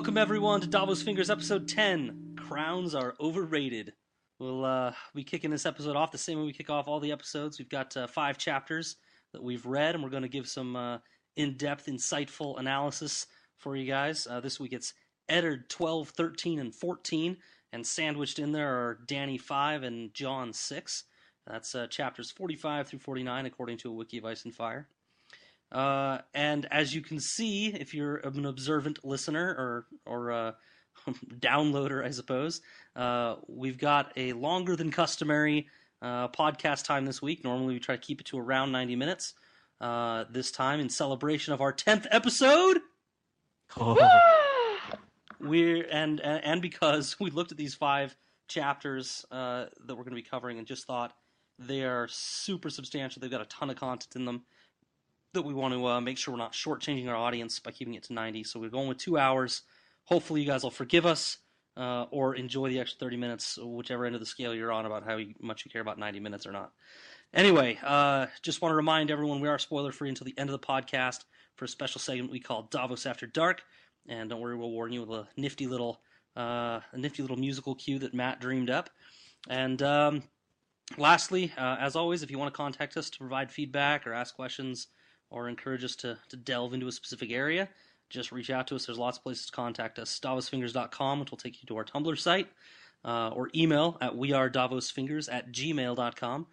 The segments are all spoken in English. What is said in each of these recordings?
welcome everyone to Davos Fingers episode 10, Crowns Are Overrated. We'll be kicking this episode off the same way we kick off all the episodes. We've got 5 chapters that we've read, and we're going to give some in-depth, insightful analysis for you guys. This week it's Eddard 12, 13, and 14, and sandwiched in there are Dany 5 and Jon 6. That's chapters 45 through 49, according to a Wiki of Ice and Fire. And as you can see, if you're an observant listener or downloader, I suppose, we've got a longer than customary podcast time this week. Normally we try to keep it to around 90 minutes. This time, in celebration of our 10th episode, and because we looked at these 5 chapters that we're going to be covering and just thought they are super substantial. They've got a ton of content in them that we want to make sure we're not shortchanging our audience by keeping it to 90. So we're going with 2 hours. Hopefully you guys will forgive us or enjoy the extra 30 minutes, whichever end of the scale you're on about how much you care about 90 minutes or not. Anyway, just want to remind everyone we are spoiler-free until the end of the podcast for a special segment we call Davos After Dark. And don't worry, we'll warn you with a nifty little musical cue that Matt dreamed up. And lastly, as always, if you want to contact us to provide feedback or ask questions or encourage us to delve into a specific area, just reach out to us. There's lots of places to contact us. DavosFingers.com, which will take you to our Tumblr site, or email at wearedavosfingers@gmail.com,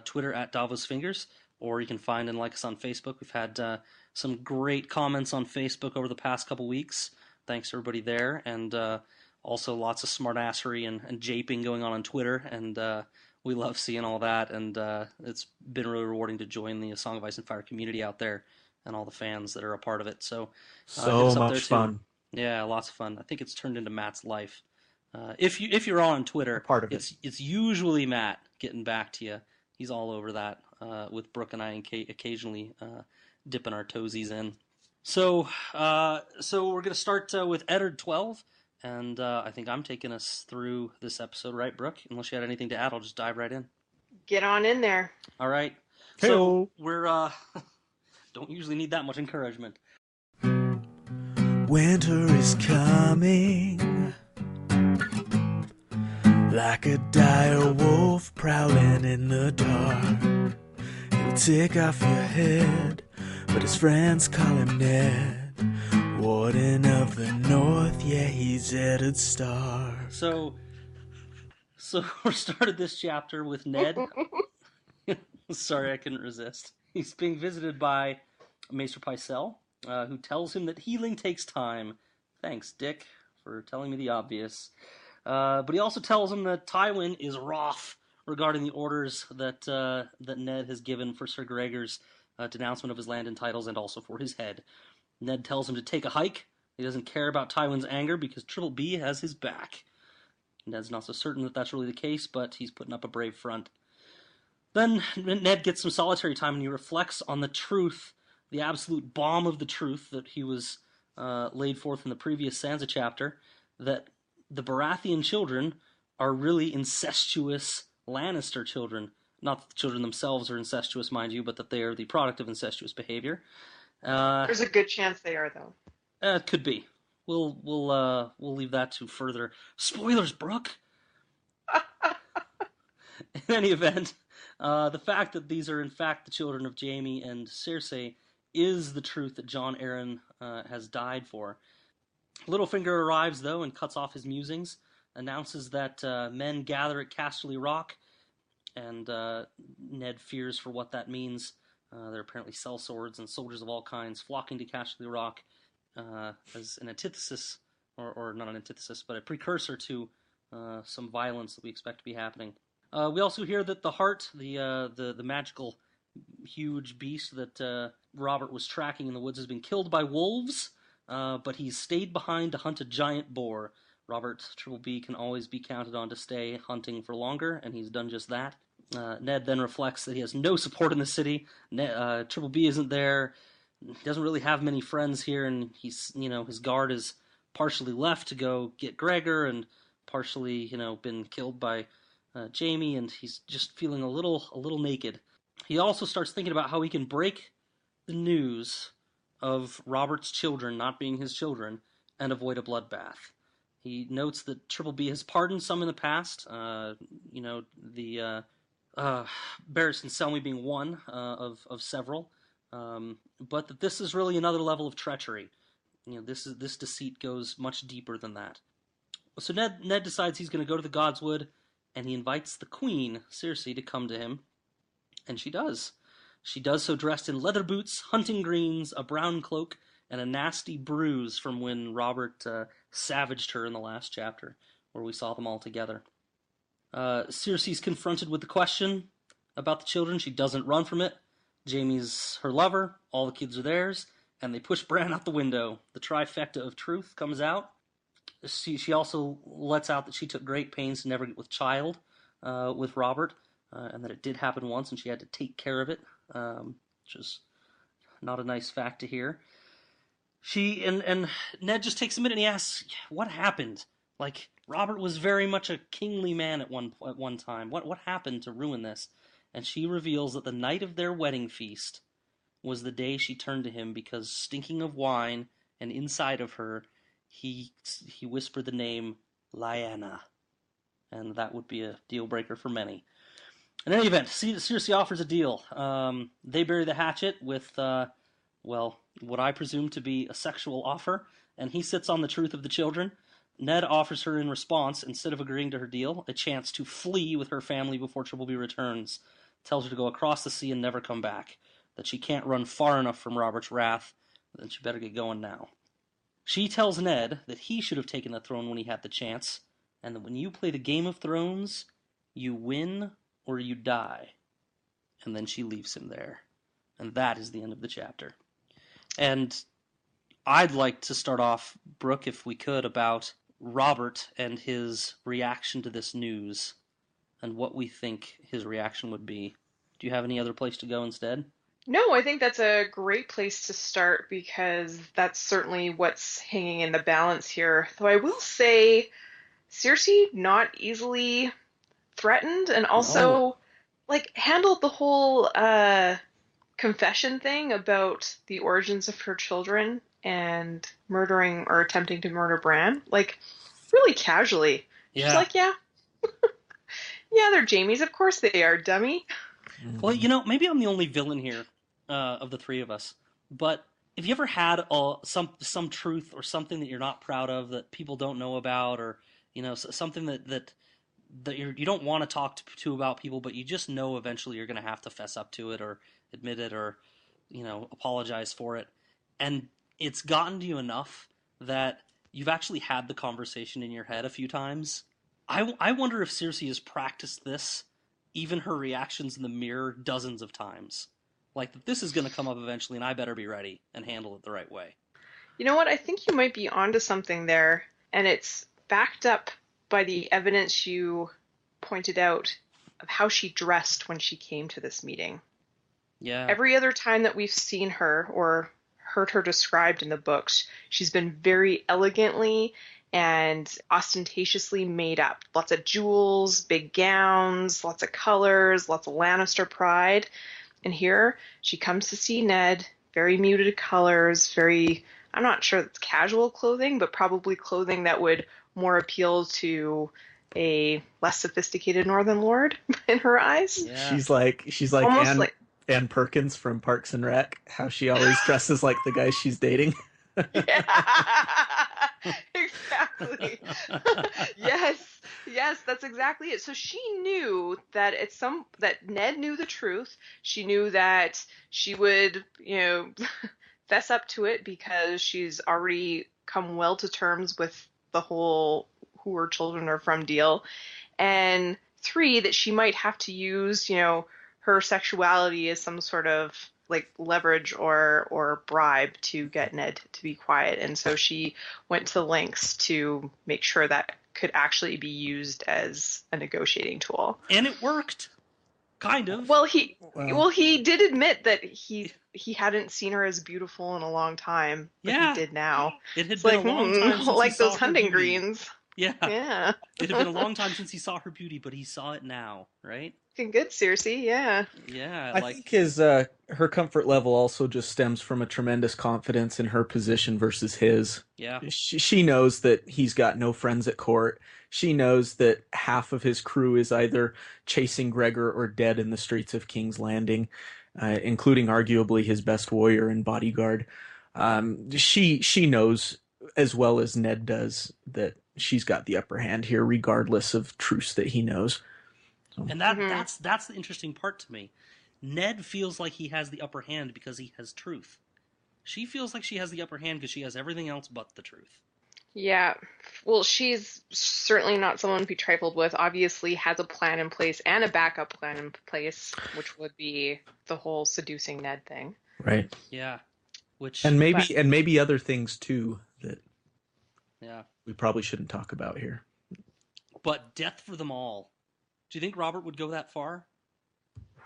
Twitter at DavosFingers, or you can find and like us on Facebook. We've had some great comments on Facebook over the past couple weeks. Thanks to everybody there, and also lots of smartassery and japing going on Twitter, and we love seeing all that, and it's been really rewarding to join the Song of Ice and Fire community out there and all the fans that are a part of it. So much fun. Yeah, lots of fun. I think it's turned into Matt's life. If you're on Twitter, part of it's usually Matt getting back to you. He's all over that with Brooke and I occasionally dipping our toesies in. So we're going to start with Eddard 12. And I think I'm taking us through this episode, right, Brooke? Unless you had anything to add, I'll just dive right in. Get on in there. All right. Hey-o. So we're don't usually need that much encouragement. Winter is coming, like a dire wolf prowling in the dark. He'll take off your head, but his friends call him Ned. Warden of the North, yeah, he's Eddard Stark. So we started this chapter with Ned. Sorry, I couldn't resist. He's being visited by Maester Pycelle, who tells him that healing takes time. Thanks, Dick, for telling me the obvious. But he also tells him that Tywin is wroth regarding the orders that Ned has given for Sir Gregor's denouncement of his land and titles, and also for his head. Ned tells him to take a hike. He doesn't care about Tywin's anger because Triple B has his back. Ned's not so certain that that's really the case, but he's putting up a brave front. Then Ned gets some solitary time and he reflects on the truth, the absolute bomb of the truth that he was laid forth in the previous Sansa chapter, that the Baratheon children are really incestuous Lannister children. Not that the children themselves are incestuous, mind you, but that they are the product of incestuous behavior. There's a good chance they are, though. It could be. We'll leave that to further spoilers, Brooke. In any event, the fact that these are in fact the children of Jaime and Cersei is the truth that Jon Arryn has died for. Littlefinger arrives though and cuts off his musings, announces that men gather at Casterly Rock, and Ned fears for what that means. There are apparently sellswords and soldiers of all kinds flocking to Casterly Rock as an antithesis, or not an antithesis, but a precursor to some violence that we expect to be happening. We also hear that the Heart, the magical huge beast that Robert was tracking in the woods, has been killed by wolves, but he's stayed behind to hunt a giant boar. Robert Triple B can always be counted on to stay hunting for longer, and he's done just that. Ned then reflects that he has no support in the city. Triple B isn't there. He doesn't really have many friends here, and his guard is partially left to go get Gregor, and partially, been killed by Jaime, and he's just feeling a little naked. He also starts thinking about how he can break the news of Robert's children not being his children, and avoid a bloodbath. He notes that Triple B has pardoned some in the past, the Barristan Selmy being one of several, but that this is really another level of treachery. This deceit goes much deeper than that. So Ned decides he's going to go to the Godswood, and he invites the Queen, Cersei, to come to him, and she does. She does so dressed in leather boots, hunting greens, a brown cloak, and a nasty bruise from when Robert savaged her in the last chapter, where we saw them all together. Cersei's confronted with the question about the children. She doesn't run from it. Jaime's her lover, all the kids are theirs, and they push Bran out the window. The trifecta of truth comes out. She also lets out that she took great pains to never get with child with Robert, and that it did happen once and she had to take care of it, which is not a nice fact to hear. She and Ned just takes a minute and he asks, what happened? Like, Robert was very much a kingly man at one time. What happened to ruin this? And she reveals that the night of their wedding feast was the day she turned to him because, stinking of wine, and inside of her, he whispered the name Lyanna. And that would be a deal breaker for many. In any event, Cersei offers a deal. They bury the hatchet with, what I presume to be a sexual offer, and he sits on the truth of the children. Ned offers her in response, instead of agreeing to her deal, a chance to flee with her family before Triple B returns. Tells her to go across the sea and never come back. That she can't run far enough from Robert's wrath, then she better get going now. She tells Ned that he should have taken the throne when he had the chance, and that when you play the Game of Thrones, you win or you die. And then she leaves him there. And that is the end of the chapter. And I'd like to start off, Brooke, if we could, about Robert and his reaction to this news and what we think his reaction would be. Do you have any other place to go instead? No, I think that's a great place to start because that's certainly what's hanging in the balance here. Though I will say, Cersei not easily threatened, and also handled the whole confession thing about the origins of her children and murdering or attempting to murder Bran, really casually. Yeah. She's like, yeah. Yeah, they're Jaime's, of course they are, dummy. Well, maybe I'm the only villain here of the three of us, but have you ever had some truth or something that you're not proud of that people don't know about, or something that you don't want to talk to about people, but you just know eventually you're going to have to fess up to it or admit it or apologize for it, and it's gotten to you enough that you've actually had the conversation in your head a few times? I wonder if Cersei has practiced this, even her reactions in the mirror, dozens of times. That this is going to come up eventually, and I better be ready and handle it the right way. You know what? I think you might be onto something there, and it's backed up by the evidence you pointed out of how she dressed when she came to this meeting. Yeah. Every other time that we've seen her or heard her described in the books, she's been very elegantly and ostentatiously made up. Lots of jewels, big gowns, lots of colors, lots of Lannister pride. And here she comes to see Ned, very muted colors, I'm not sure it's casual clothing, but probably clothing that would more appeal to a less sophisticated Northern Lord in her eyes. Yeah. She's like Ann Perkins from Parks and Rec, how she always dresses like the guy she's dating. Yeah, exactly. Yes, that's exactly it. So she knew that that Ned knew the truth. She knew that she would, fess up to it because she's already come well to terms with the whole who her children are from deal. And 3, that she might have to use, her sexuality as some sort of leverage or bribe to get Ned to be quiet. And so she went to lengths to make sure that could actually be used as a negotiating tool. And it worked. Kind of. Well, he did admit that he hadn't seen her as beautiful in a long time, but he did now. It had been a long time since those hunting greens. Yeah. Yeah. It had been a long time since he saw her beauty, but he saw it now, right? looking good, Cersei. Yeah. Yeah, I think her comfort level also just stems from a tremendous confidence in her position versus his. Yeah. She knows that he's got no friends at court. She knows that half of his crew is either chasing Gregor or dead in the streets of King's Landing, including arguably his best warrior and bodyguard. She knows as well as Ned does that she's got the upper hand here, regardless of truths that he knows. So. And that's the interesting part to me. Ned feels like he has the upper hand because he has truth. She feels like she has the upper hand because she has everything else but the truth. Yeah. Well, she's certainly not someone to be trifled with. Obviously has a plan in place and a backup plan in place, which would be the whole seducing Ned thing. Right. Yeah. And maybe other things too that yeah, we probably shouldn't talk about here. But death for them all. Do you think Robert would go that far?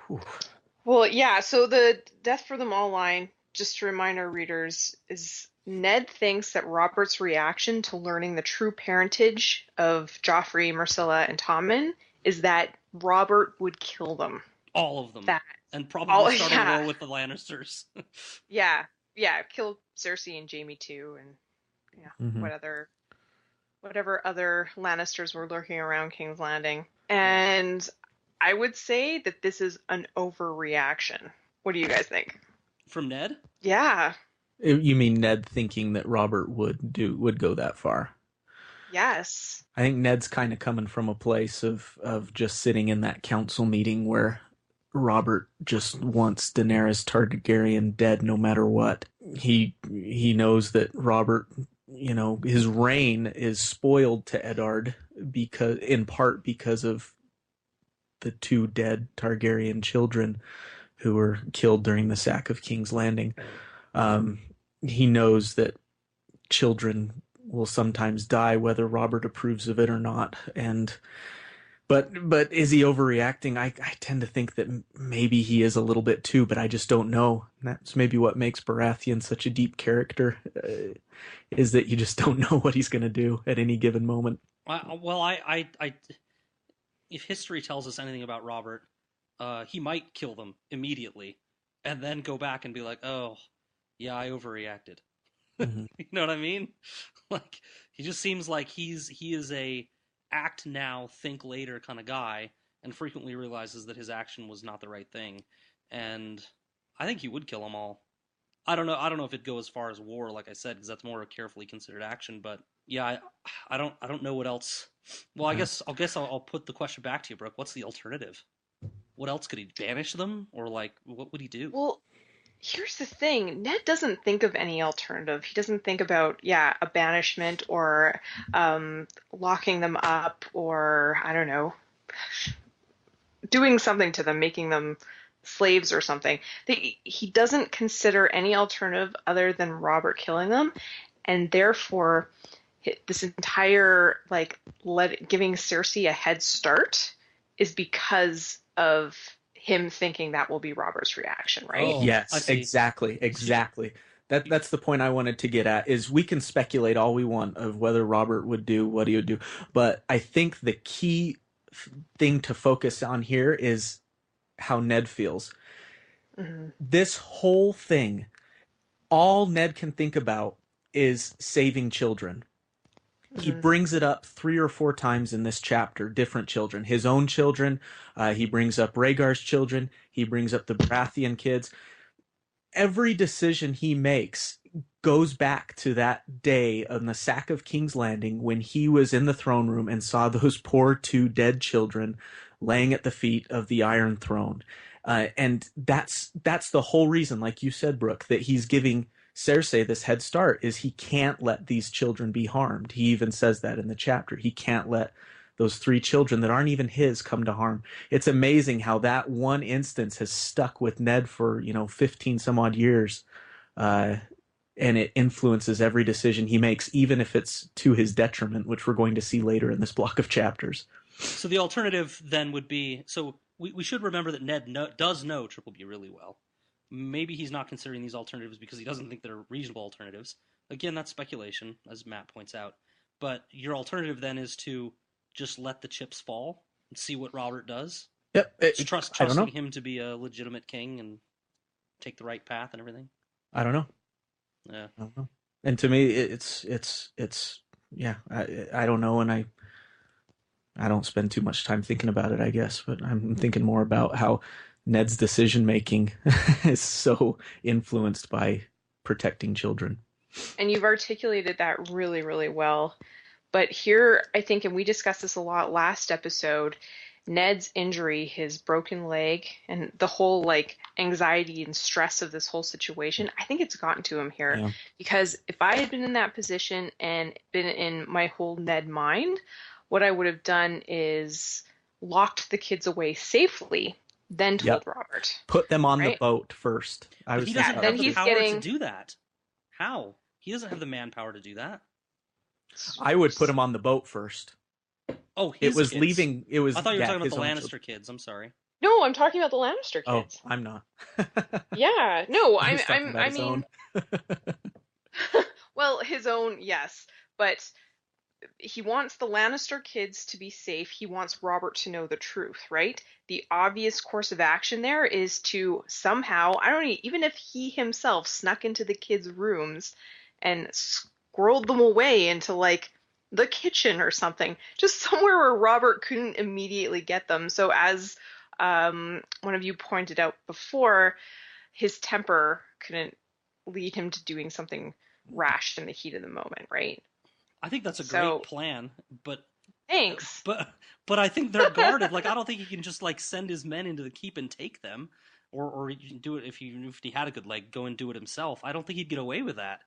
Whew. Well, yeah, so the death for them all line, just to remind our readers, is Ned thinks that Robert's reaction to learning the true parentage of Joffrey, Myrcella, and Tommen is that Robert would kill them. All of them. That. And probably start a war with the Lannisters. Yeah, kill Cersei and Jaime too, and whatever other Lannisters were lurking around King's Landing. And I would say that this is an overreaction. What do you guys think? From Ned? Yeah. You mean Ned thinking that Robert would go that far? Yes. I think Ned's kind of coming from a place of just sitting in that council meeting where Robert just wants Daenerys Targaryen dead no matter what. He knows that Robert, his reign is spoiled to Eddard in part because of the 2 dead Targaryen children who were killed during the sack of King's Landing. He knows that children will sometimes die whether Robert approves of it or not. But is he overreacting? I tend to think that maybe he is a little bit too, but I just don't know. That's maybe what makes Baratheon such a deep character, is that you just don't know what he's going to do at any given moment. If history tells us anything about Robert, he might kill them immediately, and then go back and be like, "Oh, yeah, I overreacted." Mm-hmm. You know what I mean? Like, he just seems like he is a act now, think later kind of guy, and frequently realizes that his action was not the right thing. And I think he would kill them all. I don't know if it'd go as far as war, like I said, because that's more a carefully considered action. But yeah, I don't know what else. Well, I guess I'll put the question back to you, Brooke. What's the alternative? What else could he banish them, or like what would he do? Well, here's the thing. Ned doesn't think of any alternative. He doesn't think about a banishment or locking them up or I don't know, doing something to them, making them slaves or something. He doesn't consider any alternative other than Robert killing them, and therefore this entire giving Cersei a head start is because of him thinking that will be Robert's reaction, right? Oh, yes, exactly. That's the point I wanted to get at, is we can speculate all we want of whether Robert would do what he would do, but I think the key thing to focus on here is how Ned feels. Mm-hmm. This whole thing, all Ned can think about is saving children. Mm-hmm. He brings it up 3 or 4 times in this chapter, different children, his own children. He brings up Rhaegar's children. He brings up the Baratheon kids. Every decision he makes goes back to that day on the sack of King's Landing when he was in the throne room and saw those poor 2 dead children laying at the feet of the Iron Throne. And that's the whole reason, like you said, Brooke, that he's giving Cersei this head start, is he can't let these children be harmed. He even says that in the chapter. He can't let those 3 children that aren't even his come to harm. It's amazing how that one instance has stuck with Ned for 15 some odd years, and it influences every decision he makes, even if it's to his detriment, which we're going to see later in this block of chapters. So the alternative then would be, so we should remember that Ned does know Triple B really well. Maybe he's not considering these alternatives because he doesn't think they're reasonable alternatives. Again, that's speculation, as Matt points out. But your alternative then is to just let the chips fall and see what Robert does? Yep. Trusting him to be a legitimate king and take the right path and everything. I don't know. Yeah. I don't know. And to me, it's yeah. I don't know, and I don't spend too much time thinking about it, I guess. But I'm thinking more about how Ned's decision making is so influenced by protecting children. And you've articulated that really, really well. But here, I think, and we discussed this a lot last episode, Ned's injury, his broken leg, and the whole like anxiety and stress of this whole situation, I think it's gotten to him here. Yeah. Because if I had been in that position and been in my whole Ned mind, what I would have done is locked the kids away safely, then told Robert. Put them on the boat first. He doesn't have the power to do that. How? He doesn't have the manpower to do that. I would put him on the boat first. Oh, his kids. Leaving. It was. I thought you were talking about the Lannister kids. I'm sorry. No, I'm talking about the Lannister kids. Oh, I'm not. Yeah, no, I his mean, own. well, his own, yes, but he wants the Lannister kids to be safe. He wants Robert to know the truth, right? The obvious course of action there is to somehow, I don't know, even if he himself snuck into the kids' rooms and squirreled them away into like the kitchen or something, just somewhere where Robert couldn't immediately get them. So as one of you pointed out before, his temper couldn't lead him to doing something rash in the heat of the moment, right? I think that's a great plan, but thanks. But I think they're guarded. Like, I don't think he can just like send his men into the keep and take them, or you can do it if he had a good leg, go and do it himself. I don't think he'd get away with that.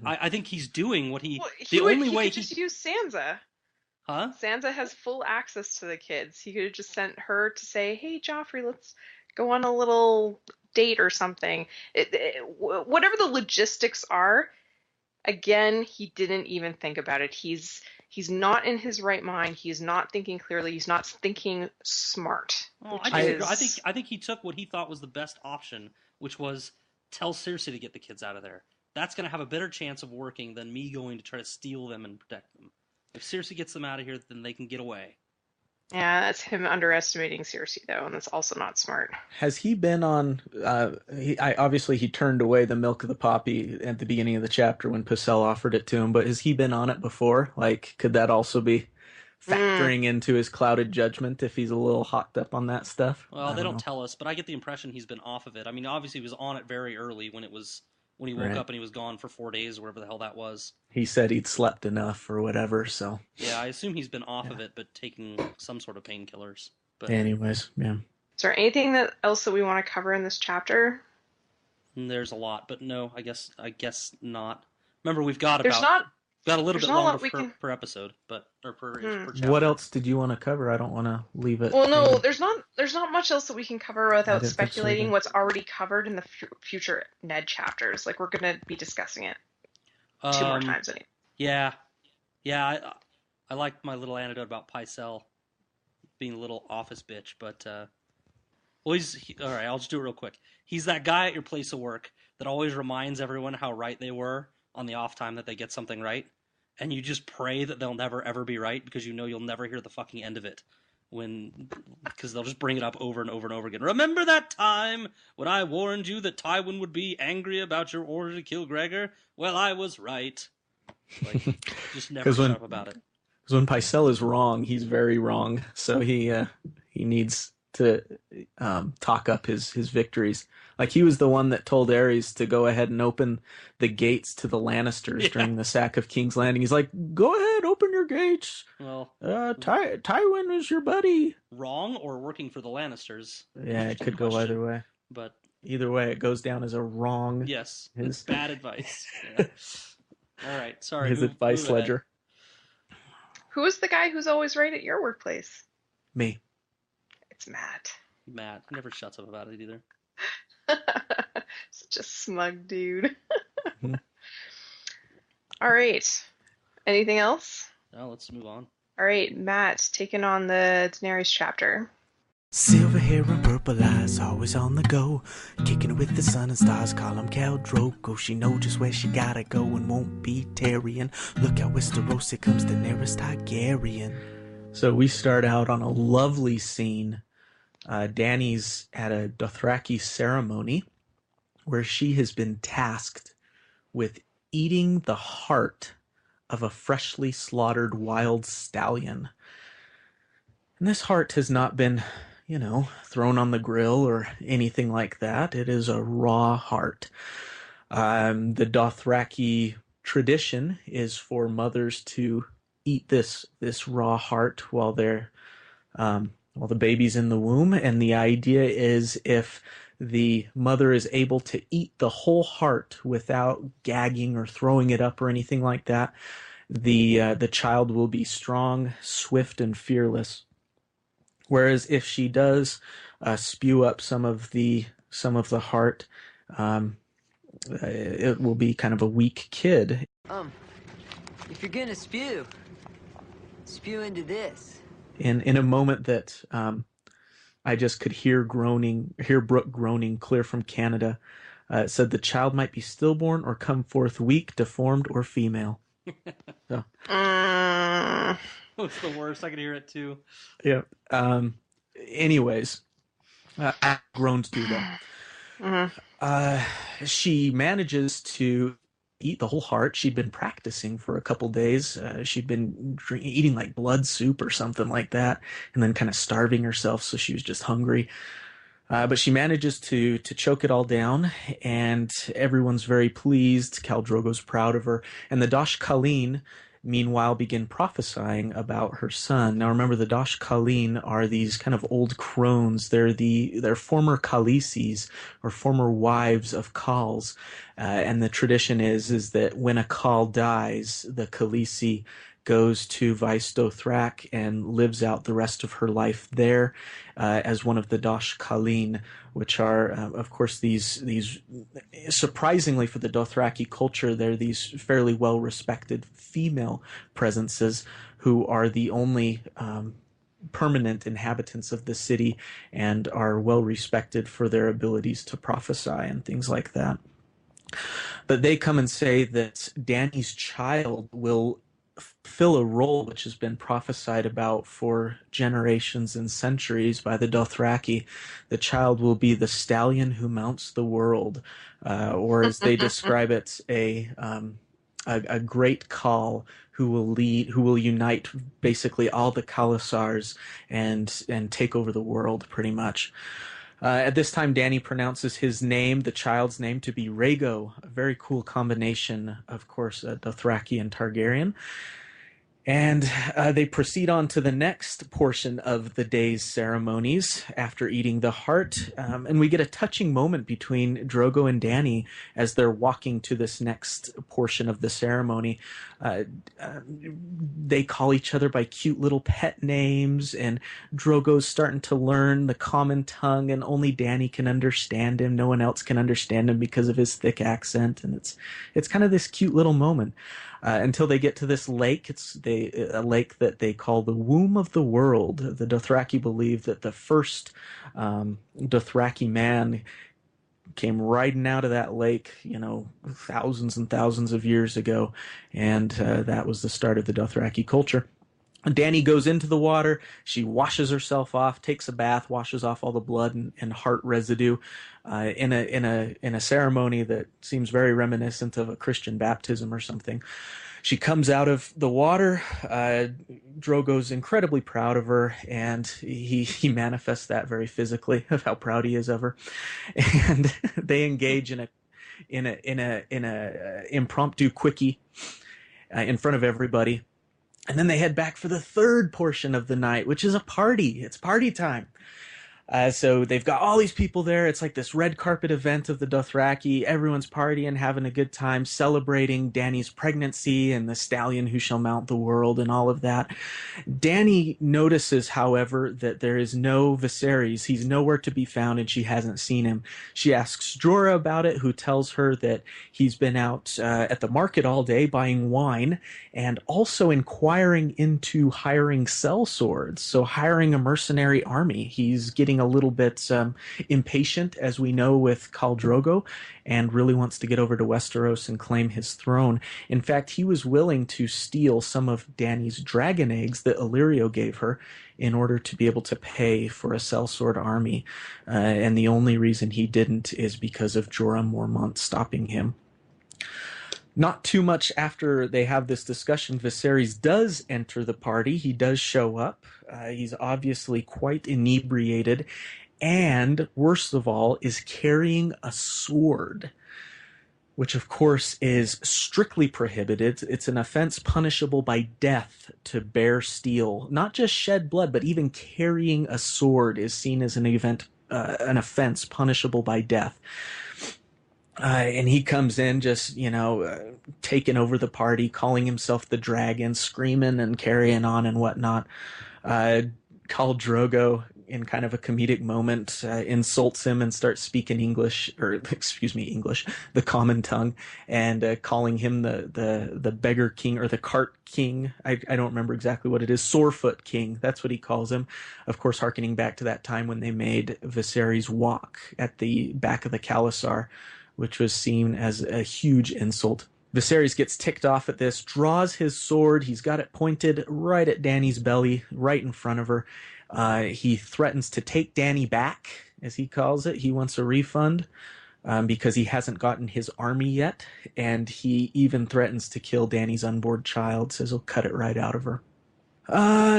I think he's doing what he. Well, the only way he could just use Sansa. Huh? Sansa has full access to the kids. He could have just sent her to say, "Hey, Joffrey, let's go on a little date or something." Whatever the logistics are. Again, he didn't even think about it. He's not in his right mind. He's not thinking clearly. He's not thinking smart. Well, I think he took what he thought was the best option, which was tell Cersei to get the kids out of there. That's going to have a better chance of working than me going to try to steal them and protect them. If Cersei gets them out of here, then they can get away. Yeah, that's him underestimating Cersei, though, and that's also not smart. Has he been on... obviously, he turned away the milk of the poppy at the beginning of the chapter when Pycelle offered it to him, but has he been on it before? Like, could that also be factoring into his clouded judgment if he's a little hopped up on that stuff? Well, they don't tell us, but I get the impression he's been off of it. I mean, obviously, he was on it very early when he woke up and he was gone for 4 days or whatever the hell that was. He said he'd slept enough or whatever, so... Yeah, I assume he's been off of it, but taking some sort of painkillers. But anyways, yeah. Is there anything else that we want to cover in this chapter? There's a lot, but no, I guess not. Remember, we've got a little bit longer per episode, per chapter. What else did you want to cover? I don't want to leave it. Well, no, there's not much else that we can cover without speculating what's already covered in the future Ned chapters. Like, we're going to be discussing it 2 more times anyway. Yeah. I like my little anecdote about Pycelle being a little office bitch, but all right, I'll just do it real quick. He's that guy at your place of work that always reminds everyone how right they were on the off time that they get something right, and you just pray that they'll never ever be right because you know you'll never hear the fucking end of it because they'll just bring it up over and over and over again. Remember that time when I warned you that Tywin would be angry about your order to kill Gregor? Well, I was right. Like, just never shut up about it. Because when Pycelle is wrong, he's very wrong. So he needs to talk up his victories. Like, he was the one that told Aerys to go ahead and open the gates to the Lannisters during the sack of King's Landing. He's like, go ahead, open your gates. Well, Tywin is your buddy. Wrong or working for the Lannisters? Yeah, it could go either way. But either way, it goes down as a wrong. Yes, bad advice. Yeah. All right, sorry. His advice ledger. Who is the guy who's always right at your workplace? Me. It's Matt. Matt never shuts up about it either. Such a smug dude. All right. Anything else? No, let's move on. All right, Matt, taking on the Daenerys chapter. Silver hair and purple eyes, always on the go. Kicking it with the sun and stars, call him Khal Drogo. She know just where she gotta go and won't be tarrying. Look out, Westeros, here comes Daenerys Targaryen. So we start out on a lovely scene Dany's at a Dothraki ceremony where she has been tasked with eating the heart of a freshly slaughtered wild stallion. And this heart has not been, thrown on the grill or anything like that. It is a raw heart. The Dothraki tradition is for mothers to eat this raw heart while the baby's in the womb. And the idea is if the mother is able to eat the whole heart without gagging or throwing it up or anything like that, the child will be strong, swift, and fearless. Whereas if she does spew up some of the heart, it will be kind of a weak kid. If you're gonna spew into this. In a moment that I just could hear Brooke groaning clear from Canada, it said the child might be stillborn or come forth weak, deformed, or female. So. It's the worst. I can hear it too. Yeah. Anyways, groans do that. Mm-hmm. She manages to eat the whole heart. She'd been practicing for a couple days. She'd been eating like blood soup or something like that, and then kind of starving herself, so she was just hungry. But she manages to choke it all down, and everyone's very pleased. Khal Drogo's proud of her, and the Dosh Khaleen, meanwhile, begin prophesying about her son. Now, remember, the Dosh Khaleen are these kind of old crones. They're former Khaleesi's, or former wives of Khals. And the tradition is that when a Khal dies, the Khaleesi goes to Vaes Dothrak and lives out the rest of her life there as one of the Dosh Khaleen, which are, of course, these surprisingly for the Dothraki culture, they're these fairly well-respected female presences who are the only permanent inhabitants of the city and are well-respected for their abilities to prophesy and things like that. But they come and say that Dany's child will fill a role which has been prophesied about for generations and centuries by the Dothraki. The child will be the stallion who mounts the world, or as they describe it, a great Khal who will unite basically all the Khalasars and take over the world pretty much. At this time, Dany pronounces his name, the child's name, to be Rhaego, a very cool combination, of course, Dothraki and Targaryen. And they proceed on to the next portion of the day's ceremonies after eating the heart. And we get a touching moment between Drogo and Dany as they're walking to this next portion of the ceremony. They call each other by cute little pet names, and Drogo's starting to learn the common tongue, and only Dany can understand him. No one else can understand him because of his thick accent. And it's kind of this cute little moment. Until they get to this lake. It's a lake that they call the Womb of the World. The Dothraki believe that the first Dothraki man came riding out of that lake, thousands and thousands of years ago, and that was the start of the Dothraki culture. Dany goes into the water. She washes herself off, takes a bath, washes off all the blood and heart residue in a ceremony that seems very reminiscent of a Christian baptism or something. She comes out of the water. Drogo's incredibly proud of her, and he manifests that very physically of how proud he is of her. And they engage in a impromptu quickie in front of everybody. And then they head back for the third portion of the night, which is a party. It's party time. So they've got all these people there. It's like this red carpet event of the Dothraki. Everyone's partying, having a good time, celebrating Dany's pregnancy and the stallion who shall mount the world and all of that. Dany notices, however, that there is no Viserys. He's nowhere to be found, and she hasn't seen him. She asks Jorah about it, who tells her that he's been out at the market all day buying wine and also inquiring into hiring sellswords, so hiring a mercenary army. He's getting getting a little bit impatient, as we know with Khal Drogo, and really wants to get over to Westeros and claim his throne. In fact, he was willing to steal some of Dany's dragon eggs that Illyrio gave her in order to be able to pay for a sellsword army. And the only reason he didn't is because of Jorah Mormont stopping him. Not too much after they have this discussion, Viserys does enter the party. He does show up. He's obviously quite inebriated, and worst of all, is carrying a sword, which of course is strictly prohibited. It's an offense punishable by death to bear steel. Not just shed blood, but even carrying a sword is seen as an offense punishable by death. And he comes in just, taking over the party, calling himself the dragon, screaming and carrying on and whatnot. Khal Drogo, in kind of a comedic moment, insults him and starts speaking English, the common tongue, and calling him the beggar king, or the cart king. I don't remember exactly what it is. Sorefoot king, that's what he calls him. Of course, harkening back to that time when they made Viserys walk at the back of the Khalasar, which was seen as a huge insult. Viserys gets ticked off at this, draws his sword. He's got it pointed right at Dany's belly, right in front of her. He threatens to take Dany back, as he calls it. He wants a refund because he hasn't gotten his army yet. And he even threatens to kill Dany's unborn child, says he'll cut it right out of her.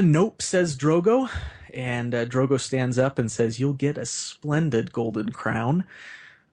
Nope, says Drogo. And Drogo stands up and says, "You'll get a splendid golden crown."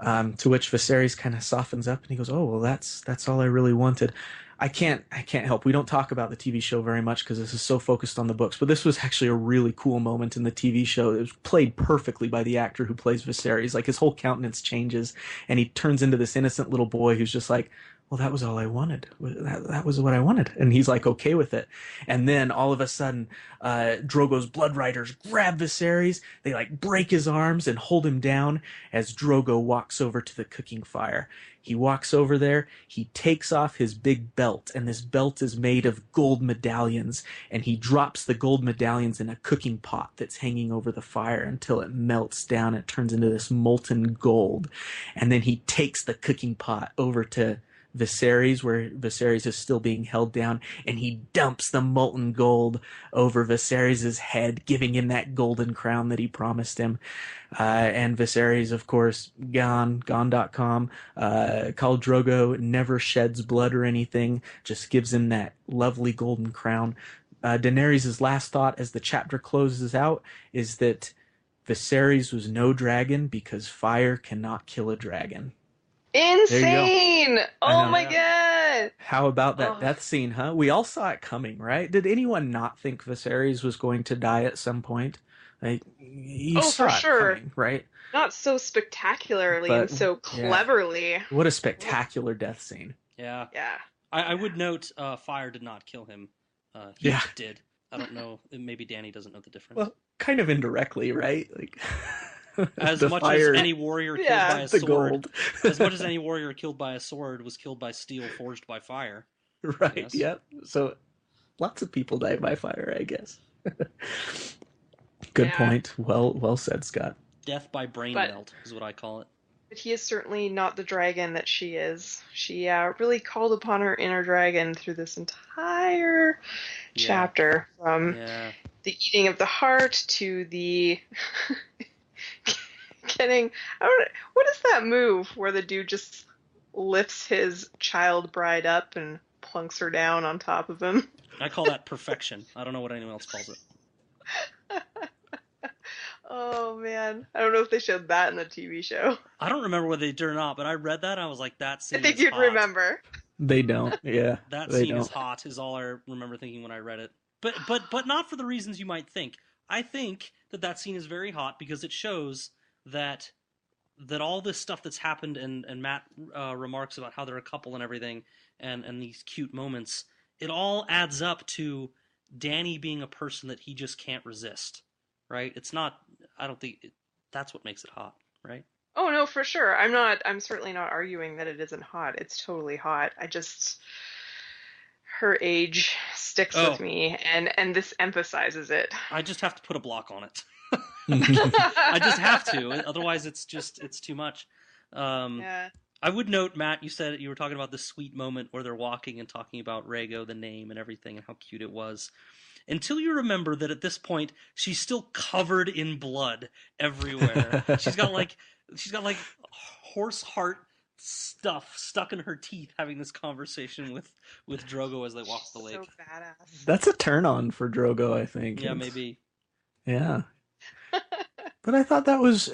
To which Viserys kind of softens up and he goes, "Oh, well, that's all I really wanted." I can't help. We don't talk about the TV show very much because this is so focused on the books, but this was actually a really cool moment in the TV show. It was played perfectly by the actor who plays Viserys. Like, his whole countenance changes and he turns into this innocent little boy who's just like, "Well, that was all I wanted. That was what I wanted." And he's like okay with it. And then all of a sudden, Drogo's blood riders grab Viserys. They like break his arms and hold him down as Drogo walks over to the cooking fire. He walks over there. He takes off his big belt, and this belt is made of gold medallions. And he drops the gold medallions in a cooking pot that's hanging over the fire until it melts down. It turns into this molten gold. And then he takes the cooking pot over to Viserys, where Viserys is still being held down, and he dumps the molten gold over Viserys' head, giving him that golden crown that he promised him. And Viserys, of course, gone.com. Khal Drogo never sheds blood or anything, just gives him that lovely golden crown. Daenerys' last thought as the chapter closes out is that Viserys was no dragon because fire cannot kill a dragon. Insane! Oh my god! How about that death scene, huh? We all saw it coming, right? Did anyone not think Viserys was going to die at some point? Like, you saw for it sure. coming, right? Not so spectacularly and so cleverly. Yeah. What a spectacular death scene. Yeah. Yeah. I would note fire did not kill him. He did. I don't know. Maybe Dany doesn't know the difference. Well, kind of indirectly, right? Like, as much as any warrior killed by a sword, gold. as much as any warrior killed by a sword was killed by steel forged by fire. Right. Yes. Yep. So lots of people died by fire, I guess. Good point. Well said, Scott. Death by brain melt is what I call it. But he is certainly not the dragon that she is. She really called upon her inner dragon through this entire chapter, from the eating of the heart to the getting. What is that move where the dude just lifts his child bride up and plunks her down on top of him? I call that perfection. I don't know what anyone else calls it. Oh man, I don't know if they showed that in the TV show. I don't remember whether they did or not, but I read that and I was like, that scene. I think is you'd hot. remember. They don't. Yeah. That scene is hot. Is all I remember thinking when I read it. But not for the reasons you might think. I think that scene is very hot because it shows that all this stuff that's happened, and Matt remarks about how they're a couple and everything, and these cute moments, it all adds up to Dany being a person that he just can't resist, right? It's not, I don't think, that's what makes it hot, right? Oh no, for sure. I'm certainly not arguing that it isn't hot. It's totally hot. Her age sticks with me, and this emphasizes it. I just have to put a block on it. I just have to. Otherwise, it's too much. Yeah. I would note, Matt, you said you were talking about this sweet moment where they're walking and talking about Rhaego, the name and everything, and how cute it was. Until you remember that at this point, she's still covered in blood everywhere. She's got like horse heart stuff stuck in her teeth, having this conversation with Drogo as they walk the lake. So badass. That's a turn on for Drogo, I think. Yeah, maybe. Yeah. But I thought that was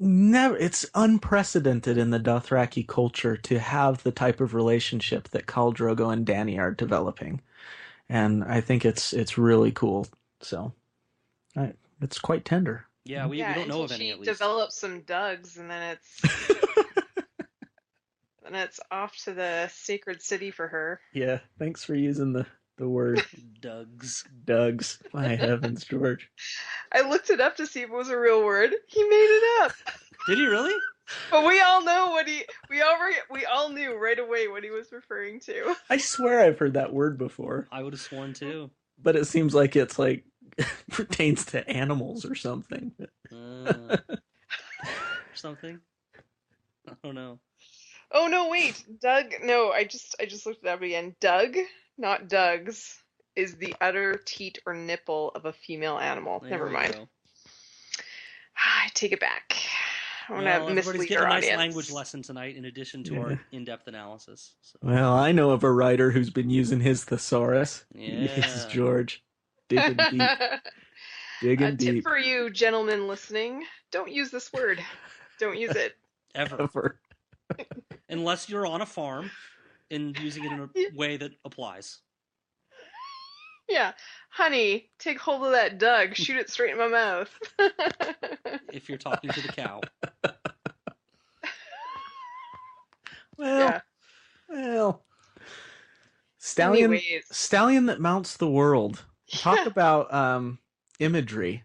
never. It's unprecedented in the Dothraki culture to have the type of relationship that Khal Drogo and Dany are developing, and I think it's really cool. So, it's quite tender. Yeah, we don't know of any. At least develops some Dugs, and then it's off to the sacred city for her. Yeah, thanks for using the word Dugs. My heavens, George. I looked it up to see if it was a real word. He made it up. Did he really? But we all know we all knew right away what he was referring to. I swear I've heard that word before. I would have sworn too. But it seems like it's like pertains to animals or something. Something? I don't know. Oh no, wait. Doug, no, I just looked it up again. Doug, not Doug's, is the udder, teat, or nipple of a female animal. Never mind. I take it back. I want to mislead our audience. Everybody's getting a nice language lesson tonight in addition to our in-depth analysis. So. Well, I know of a writer who's been using his thesaurus. Yeah. Yes, George. Digging deep. Digging deep. Tip for you, gentlemen listening. Don't use this word. Don't use it. Ever. Unless you're on a farm and using it in a way that applies. Yeah. Honey, take hold of that Doug. Shoot it straight in my mouth. If you're talking to the cow. Well. Stallion that mounts the world. Talk about imagery.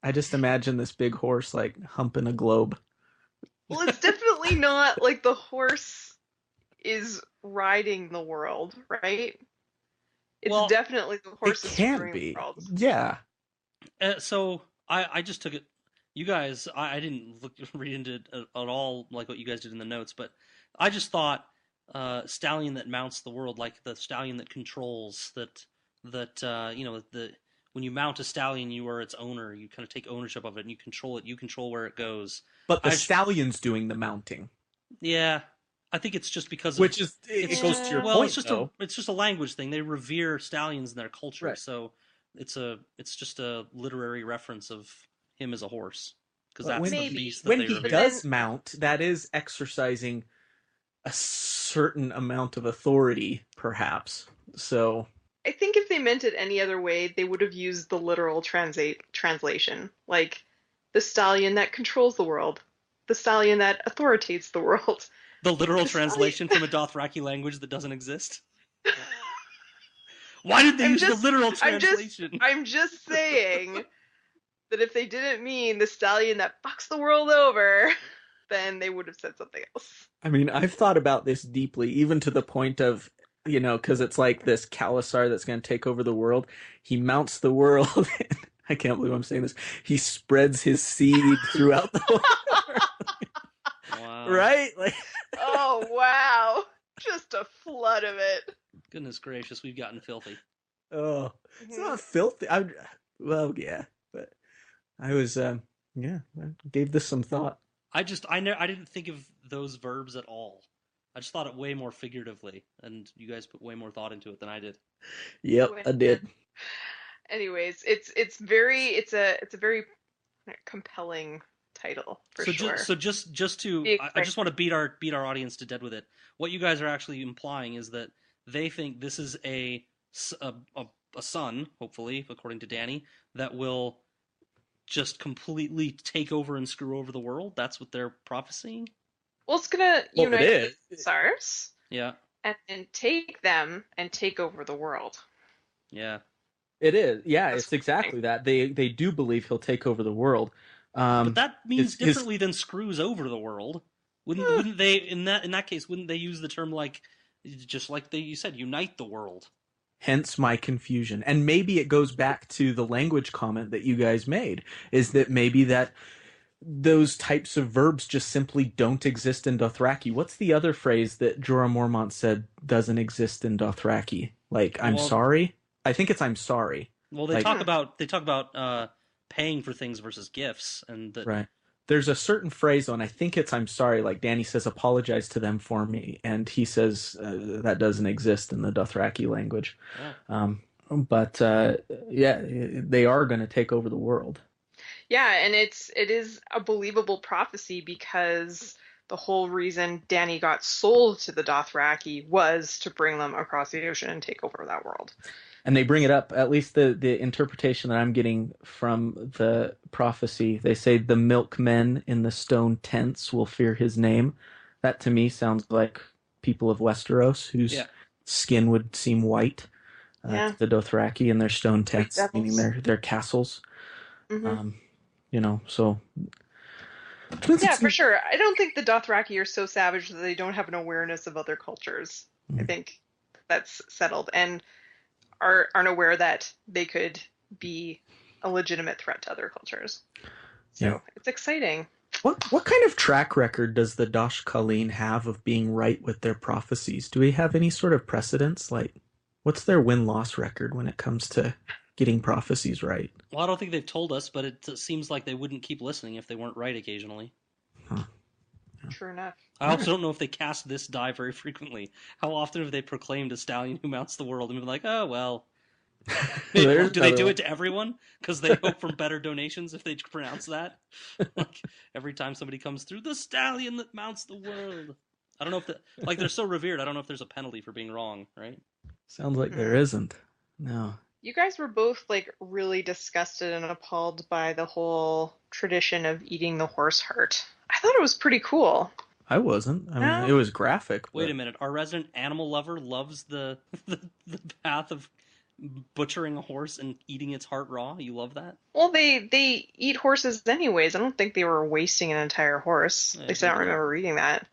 I just imagine this big horse like humping a globe. Well, it's definitely not like the horse is riding the world, right? It's definitely the horse is steering the world. Yeah. So I just took it. You guys, I didn't read into it at all like what you guys did in the notes, but I just thought stallion that mounts the world, like the stallion that controls that when you mount a stallion, you are its owner. You kind of take ownership of it, and you control it. You control where it goes. But the stallion's doing the mounting. Yeah, I think it's just because it goes to your point. It's just a language thing. They revere stallions in their culture, right. So it's just a literary reference of him as a horse because that's the beast that when they he revere. does mount, that is exercising a certain amount of authority, perhaps. So. I think if they meant it any other way, they would have used the literal translation. Like, the stallion that controls the world. The stallion that authoritates the world. The literal translation from a Dothraki language that doesn't exist? Why did they use the literal translation? I'm just saying that if they didn't mean the stallion that fucks the world over, then they would have said something else. I mean, I've thought about this deeply, even to the point of, because it's like this Khalasar that's going to take over the world. He mounts the world. I can't believe I'm saying this. He spreads his seed throughout the world. Wow. Right? Oh, wow. Just a flood of it. Goodness gracious, we've gotten filthy. Oh, it's not filthy. Yeah. But I was, I gave this some thought. I didn't think of those verbs at all. I just thought it way more figuratively, and you guys put way more thought into it than I did. Yep, I did. Anyways, it's a very compelling title for sure. I just want to beat our audience to death with it. What you guys are actually implying is that they think this is a son, hopefully, according to Dany, that will just completely take over and screw over the world. That's what they're prophesying. Well, it's gonna unite the Tsars, and take them and take over the world. Yeah, it is. Yeah, it's exactly that. They do believe he'll take over the world. But that means differently than screws over the world. Wouldn't they in that case? Wouldn't they use the term like just like you said, unite the world? Hence my confusion. And maybe it goes back to the language comment that you guys made, is that maybe that those types of verbs just simply don't exist in Dothraki. What's the other phrase that Jorah Mormont said doesn't exist in Dothraki? Like, I'm sorry? I think it's I'm sorry. Well, they talk about paying for things versus gifts, and right. There's a certain phrase, and I think it's I'm sorry, like Dany says, apologize to them for me, and he says that doesn't exist in the Dothraki language. Yeah. But they are going to take over the world. Yeah, and it is a believable prophecy because the whole reason Dany got sold to the Dothraki was to bring them across the ocean and take over that world. And they bring it up, at least the interpretation that I'm getting from the prophecy, they say the milkmen in the stone tents will fear his name. That to me sounds like people of Westeros whose skin would seem white to the Dothraki in their stone tents, meaning their castles. Mm-hmm. So... Yeah, for sure. I don't think the Dothraki are so savage that they don't have an awareness of other cultures. Mm-hmm. I think that's settled. And aren't aware that they could be a legitimate threat to other cultures. So it's exciting. What kind of track record does the Dosh Khaleen have of being right with their prophecies? Do we have any sort of precedence? Like, what's their win-loss record when it comes to getting prophecies right? Well, I don't think they've told us, but it seems like they wouldn't keep listening if they weren't right occasionally. Huh. True enough. I also don't know if they cast this die very frequently. How often have they proclaimed a stallion who mounts the world and been like, oh, well. Do they do it to everyone? Because they hope for better donations if they pronounce that? Like, every time somebody comes through, the stallion that mounts the world. I don't know if they're so revered, I don't know if there's a penalty for being wrong, right? Sounds like there isn't. No. You guys were both really disgusted and appalled by the whole tradition of eating the horse heart. I thought it was pretty cool. I wasn't. I mean, it was graphic. Wait a minute. Our resident animal lover loves the path of butchering a horse and eating its heart raw. You love that? Well, they eat horses anyways. I don't think they were wasting an entire horse. At least I don't remember reading that.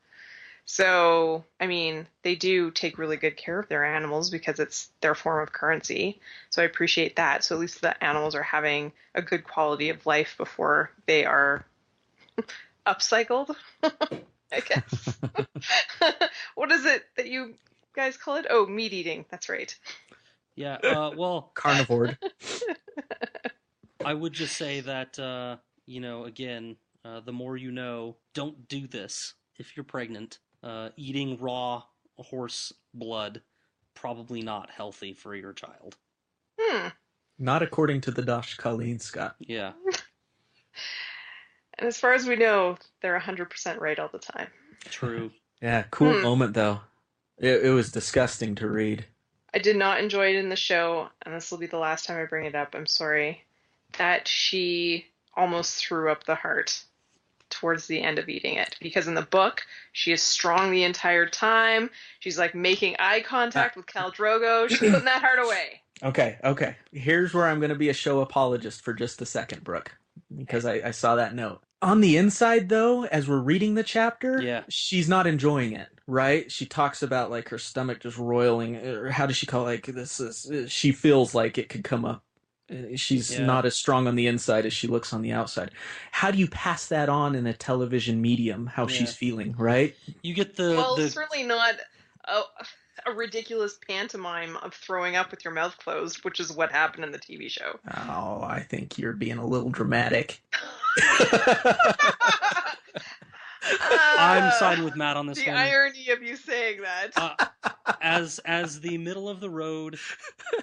So, I mean, they do take really good care of their animals because it's their form of currency. So I appreciate that. So at least the animals are having a good quality of life before they are upcycled, I guess. What is it that you guys call it? Oh, meat eating. That's right. Yeah, well... Carnivore. I would just say that, again, the more you know, don't do this if you're pregnant. Eating raw horse blood, probably not healthy for your child. Not according to the Dosh Khaleen, Scott. Yeah. And as far as we know, they're 100% right all the time. True. Yeah, cool moment, though. It was disgusting to read. I did not enjoy it in the show, and this will be the last time I bring it up. I'm sorry. That she almost threw up the heart towards the end of eating it. Because in the book, she is strong the entire time. She's making eye contact with Khal Drogo. She's putting that heart away. Okay. Here's where I'm going to be a show apologist for just a second, Brooke. Because I saw that note. On the inside, though, as we're reading the chapter, she's not enjoying it, right? She talks about, her stomach just roiling, or how does she call it? She feels like it could come up. She's not as strong on the inside as she looks on the outside. How do you pass that on in a television medium, how she's feeling, right? You get certainly not a ridiculous pantomime of throwing up with your mouth closed, which is what happened in the TV show. Oh, I think you're being a little dramatic. I'm siding with Matt on this one. The irony of you saying that. As the middle of the road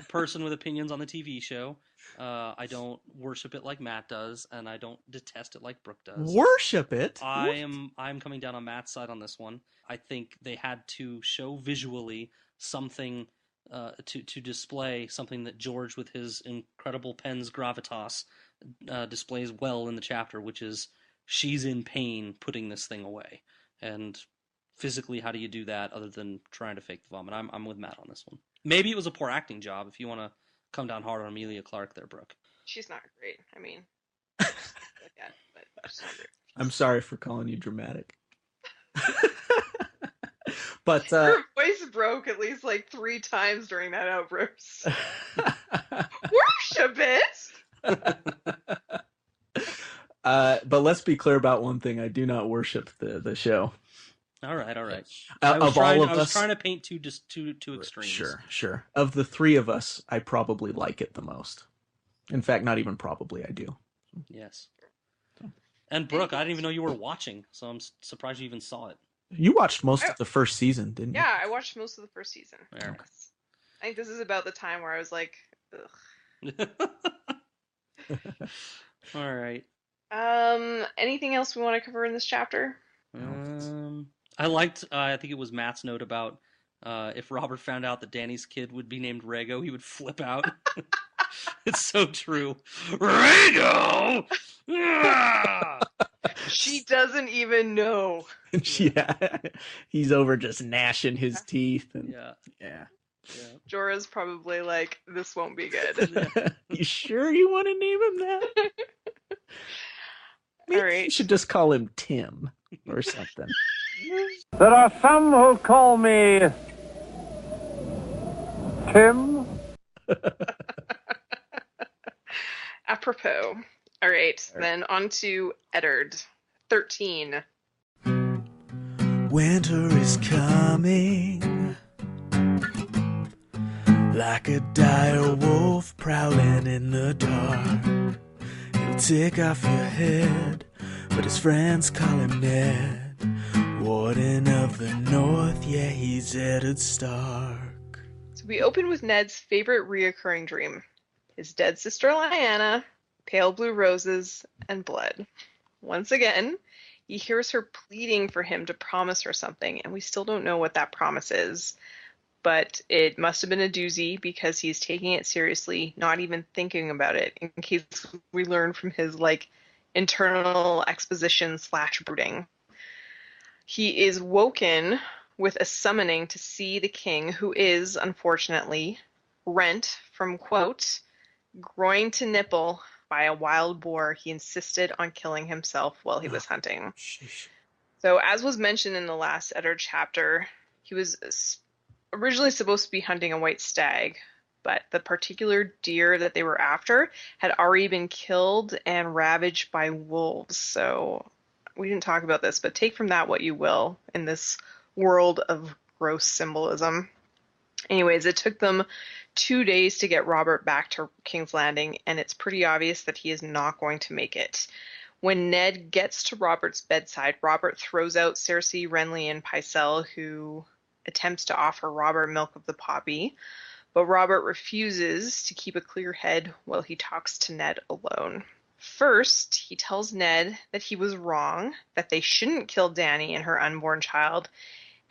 person with opinions on the TV show, I don't worship it like Matt does, and I don't detest it like Brooke does. Worship it? I'm coming down on Matt's side on this one. I think they had to show visually something to display something that George, with his incredible pen's gravitas, displays well in the chapter, which is she's in pain putting this thing away. And physically, how do you do that other than trying to fake the vomit? I'm with Matt on this one. Maybe it was a poor acting job, if you want to come down hard on Amelia Clarke there, Brooke. She's not great. I mean, but she's not great. I'm sorry for calling you dramatic. But your voice broke Brooke at least like 3 times during that outburst. Worship it! But let's be clear about one thing. I do not worship the show. All right. I was trying to paint two extremes. Sure. Of the 3 of us, I probably like it the most. In fact, not even probably, I do. Yes. And Brooke, I didn't even know you were watching, so I'm surprised you even saw it. You watched most of the first season, didn't you? Yeah, I watched most of the first season. There. I think this is about the time where I was like, ugh. All right. Anything else we want to cover in this chapter? I liked, I think it was Matt's note about if Robert found out that Dany's kid would be named Rhaego, he would flip out. It's so true. Rhaego! She doesn't even know. Yeah, he's over just gnashing his teeth. And, yeah. Jorah's probably like, this won't be good. You sure you want to name him that? Maybe All right. you should just call him Tim or something. There are some who call me Tim. Apropos. All right, then on to Eddard. 13. Winter is coming, like a dire wolf prowling in the dark. He'll take off your head, but his friends call him Ned, Warden of the North. Yeah, he's Eddard Stark. So we open with Ned's favorite reoccurring dream. His dead sister Lyanna, pale blue roses, and blood. Once again, he hears her pleading for him to promise her something, and we still don't know what that promise is. But it must have been a doozy because he's taking it seriously, not even thinking about it, in case we learn from his, internal exposition / brooding. He is woken with a summoning to see the king, who is, unfortunately, rent from, quote, groin to nipple by a wild boar he insisted on killing himself while he was hunting. Sheesh. So, as was mentioned in the last Eddard chapter, he was originally supposed to be hunting a white stag, but the particular deer that they were after had already been killed and ravaged by wolves. So, we didn't talk about this, but take from that what you will in this world of gross symbolism. Anyways, it took them 2 days to get Robert back to King's Landing, and it's pretty obvious that he is not going to make it. When Ned gets to Robert's bedside, Robert throws out Cersei, Renly, and Pycelle, who attempts to offer Robert milk of the poppy, but Robert refuses to keep a clear head while he talks to Ned alone. First, he tells Ned that he was wrong, that they shouldn't kill Dany and her unborn child,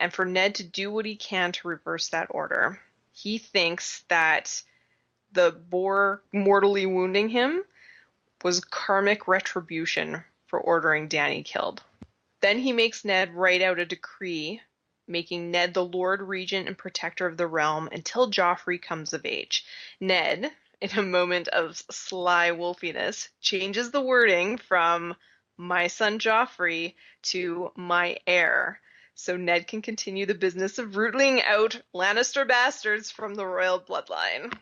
and for Ned to do what he can to reverse that order. He thinks that the boar mortally wounding him was karmic retribution for ordering Dany killed. Then he makes Ned write out a decree, making Ned the Lord Regent and Protector of the realm until Joffrey comes of age. Ned, in a moment of sly wolfiness, changes the wording from my son Joffrey to my heir, so Ned can continue the business of rooting out Lannister bastards from the royal bloodline.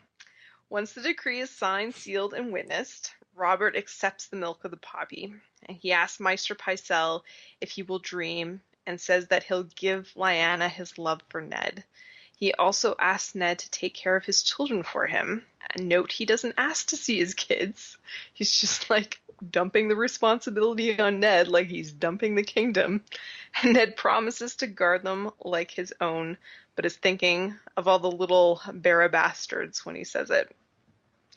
Once the decree is signed, sealed, and witnessed, Robert accepts the milk of the poppy, and he asks Maester Pycelle if he will dream, and says that he'll give Lyanna his love for Ned. He also asks Ned to take care of his children for him. And note, he doesn't ask to see his kids. He's just dumping the responsibility on Ned like he's dumping the kingdom. And Ned promises to guard them like his own, but is thinking of all the little Barra bastards when he says it.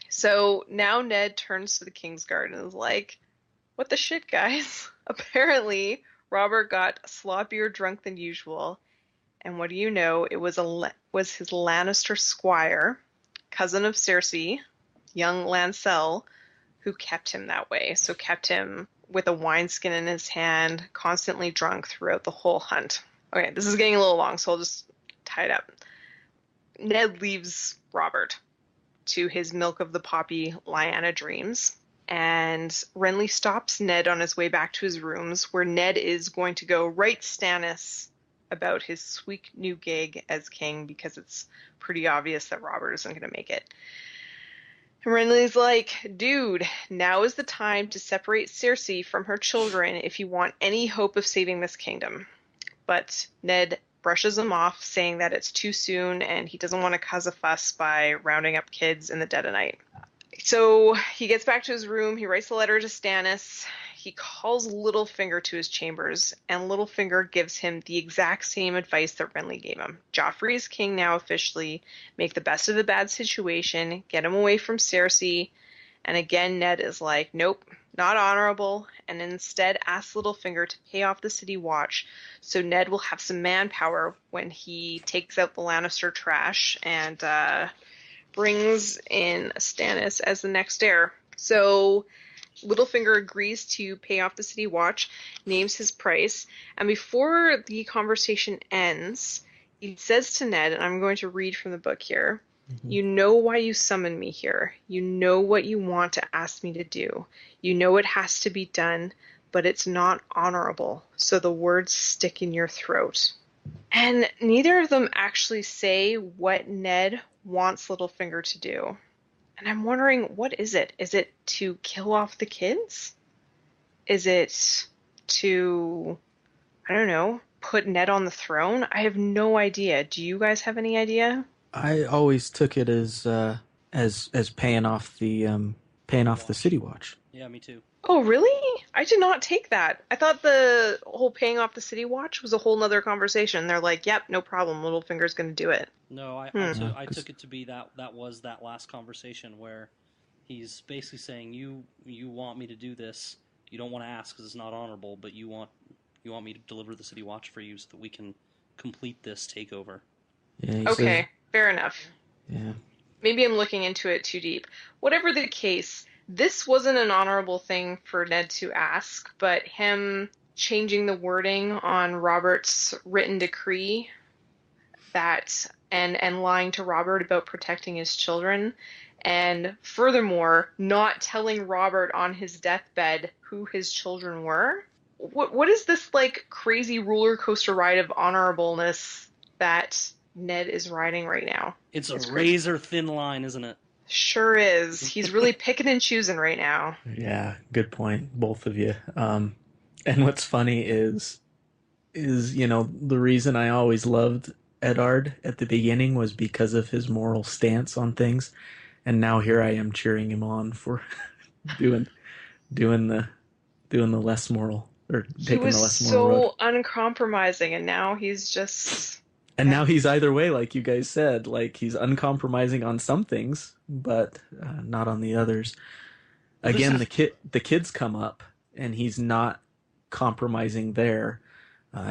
So now Ned turns to the Kingsguard and is like, what the shit, guys? Apparently, Robert got sloppier drunk than usual. And what do you know? It was his Lannister squire, cousin of Cersei, young Lancel, who kept him that way. So kept him with a wineskin in his hand, constantly drunk throughout the whole hunt. Okay, this is getting a little long, so I'll just tie it up. Ned leaves Robert to his milk of the poppy Lyanna dreams, and Renly stops Ned on his way back to his rooms, where Ned is going to go right Stannis about his sweet new gig as king because it's pretty obvious that Robert isn't going to make it. And Renly's like, dude, now is the time to separate Cersei from her children if you want any hope of saving this kingdom. But Ned brushes him off, saying that it's too soon and he doesn't want to cause a fuss by rounding up kids in the dead of night. So he gets back to his room, he writes a letter to Stannis, he calls Littlefinger to his chambers, and Littlefinger gives him the exact same advice that Renly gave him. Joffrey is king now officially, make the best of the bad situation, get him away from Cersei, and again Ned is like, nope, not honorable, and instead asks Littlefinger to pay off the city watch so Ned will have some manpower when he takes out the Lannister trash and brings in Stannis as the next heir. So Littlefinger agrees to pay off the city watch, names his price, and before the conversation ends, he says to Ned, and I'm going to read from the book here, you know why you summoned me here. You know what you want to ask me to do. You know it has to be done, but it's not honorable, so the words stick in your throat. And neither of them actually say what Ned wants Littlefinger to do. And I'm wondering, what is it? Is it to kill off the kids? Is it to, I don't know, put Ned on the throne? I have no idea. Do you guys have any idea? I always took it as paying off the city watch. Yeah, me too. Oh, really? I did not take that. I thought the whole paying off the city watch was a whole nother conversation. They're like, yep, no problem. Littlefinger's going to do it. No, I took it to be that was that last conversation where he's basically saying, you want me to do this. You don't want to ask because it's not honorable, but you want me to deliver the city watch for you so that we can complete this takeover. Yeah, okay, fair enough. Yeah. Maybe I'm looking into it too deep. Whatever the case, this wasn't an honorable thing for Ned to ask, but him changing the wording on Robert's written decree and lying to Robert about protecting his children, and furthermore, not telling Robert on his deathbed who his children were. What is this like crazy roller coaster ride of honorableness that Ned is riding right now? It's a razor thin line, isn't it? Sure is. He's really picking and choosing right now. Yeah, good point, both of you. And what's funny is the reason I always loved Eddard at the beginning was because of his moral stance on things, and now here I am cheering him on for doing the less moral or taking the less moral road. He was so uncompromising, and now he's just. And now he's either way, like you guys said, like he's uncompromising on some things, but not on the others. Again, the kids come up, and he's not compromising there.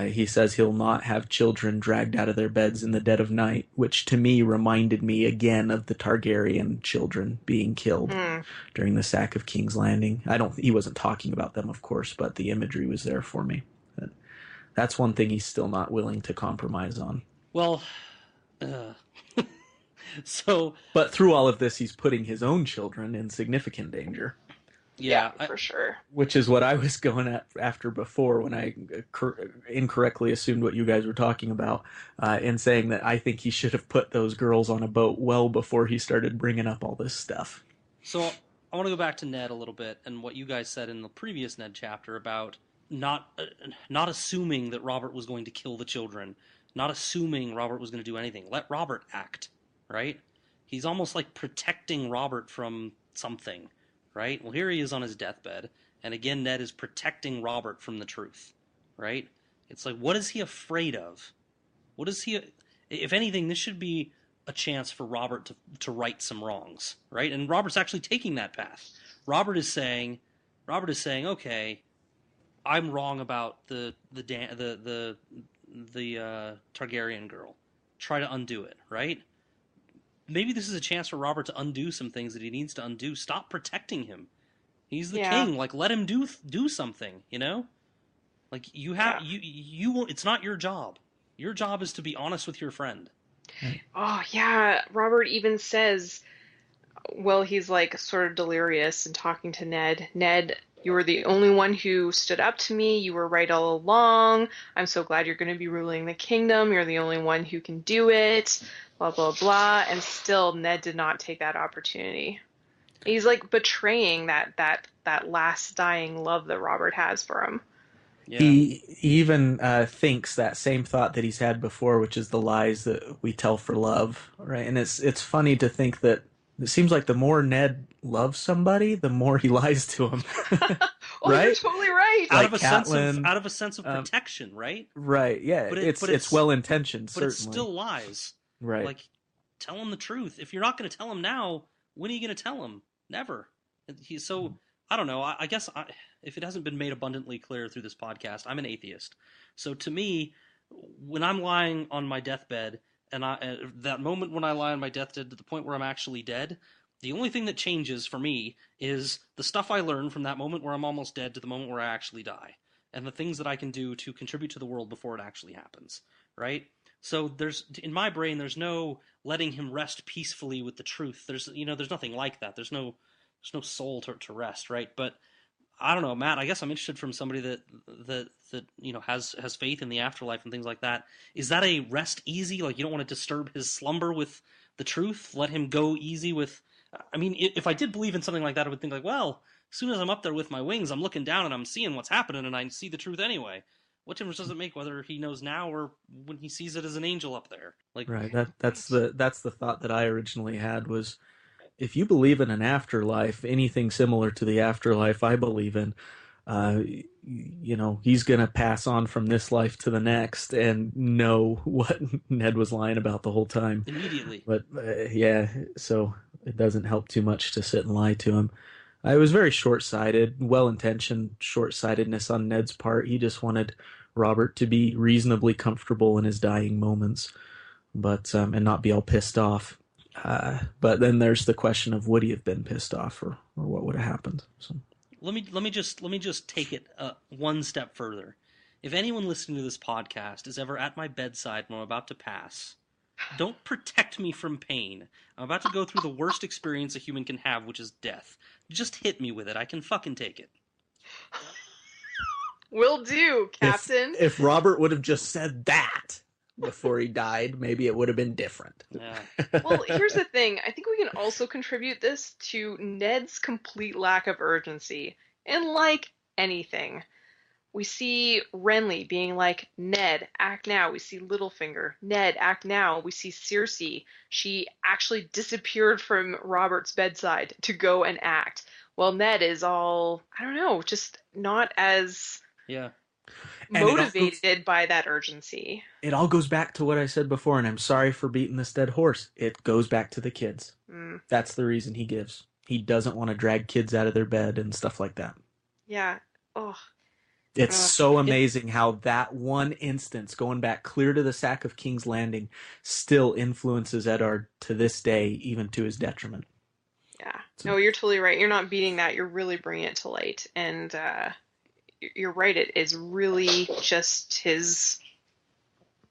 He says he'll not have children dragged out of their beds in the dead of night, which to me reminded me again of the Targaryen children being killed during the sack of King's Landing. He wasn't talking about them, of course, but the imagery was there for me. That's one thing he's still not willing to compromise on. Well, but through all of this, he's putting his own children in significant danger. Yeah, for sure. Which is what I was going after before when I incorrectly assumed what you guys were talking about, in saying that I think he should have put those girls on a boat well before he started bringing up all this stuff. So I want to go back to Ned a little bit and what you guys said in the previous Ned chapter about not assuming that Robert was going to kill the children, not assuming Robert was going to do anything. Let Robert act, right? He's almost like protecting Robert from something, right? Well, here he is on his deathbed, and again, Ned is protecting Robert from the truth, right? It's like, what is he afraid of? What is he? If anything, this should be a chance for Robert to right some wrongs, right? And Robert's actually taking that path. Robert is saying, okay, I'm wrong about the Targaryen girl. Try to undo it, right? Maybe this is a chance for Robert to undo some things that he needs to undo. Stop protecting him. He's the king. Like, let him do something, you know? Like, you have you it's not your job. Your job is to be honest with your friend. Oh, yeah. Robert even says, well, he's like sort of delirious and talking to Ned. Ned, You were the only one who stood up to me. You were right all along. I'm so glad you're going to be ruling the kingdom. You're the only one who can do it. Blah, blah, blah. And still, Ned did not take that opportunity. He's like betraying that last dying love that Robert has for him. Yeah. He even thinks that same thought that he's had before, which is the lies that we tell for love, right? And it's funny to think that it seems like the more Ned loves somebody, the more he lies to him. Oh, right? You're totally right. Like out of a sense of protection, right? Right. Yeah. But it's well intentioned, but certainly. it's still lies. Right. Like, tell him the truth. If you're not going to tell him now, when are you going to tell him? Never. So I don't know. I guess if it hasn't been made abundantly clear through this podcast, I'm an atheist. So to me, when I'm lying on my deathbed, and that moment when I lie on my deathbed to the point where I'm actually dead, the only thing that changes for me is the stuff I learn from that moment where I'm almost dead to the moment where I actually die, and the things that I can do to contribute to the world before it actually happens, right? So in my brain, there's no letting him rest peacefully with the truth. There's nothing like that. There's no soul to rest, right? But I don't know, Matt. I guess I'm interested from somebody that has faith in the afterlife and things like that. Is that a rest easy? Like, you don't want to disturb his slumber with the truth? Let him go easy with? I mean, if I did believe in something like that, I would think like, well, as soon as I'm up there with my wings, I'm looking down and I'm seeing what's happening, and I see the truth anyway. What difference does it make whether he knows now or when he sees it as an angel up there? Like, right. That's the thought that I originally had was, if you believe in an afterlife, anything similar to the afterlife I believe in, he's going to pass on from this life to the next and know what Ned was lying about the whole time. Immediately. But so it doesn't help too much to sit and lie to him. I was very short-sighted, well-intentioned short-sightedness on Ned's part. He just wanted Robert to be reasonably comfortable in his dying moments, but and not be all pissed off. But then there's the question of, would he have been pissed off, or what would have happened? So. Let me just take it one step further. If anyone listening to this podcast is ever at my bedside when I'm about to pass, don't protect me from pain. I'm about to go through the worst experience a human can have, which is death. Just hit me with it. I can fucking take it. Will do, Captain. If Robert would have just said that before he died, maybe it would have been different. Yeah. Well, here's the thing. I think we can also contribute this to Ned's complete lack of urgency. And like anything, we see Renly being like, Ned, act now. We see Littlefinger, Ned, act now. We see Cersei. She actually disappeared from Robert's bedside to go and act. Well, Ned is all, I don't know, just not as motivated by that urgency. It all goes back to what I said before, and I'm sorry for beating this dead horse. It goes back to the kids. That's the reason he gives. He doesn't want to drag kids out of their bed and stuff like that. Yeah. Oh. It's so amazing how that one instance, going back clear to the sack of King's Landing, still influences Eddard to this day, even to his detriment. Yeah. No, you're totally right. You're not beating that. You're really bringing it to light. And you're right. It is really just his...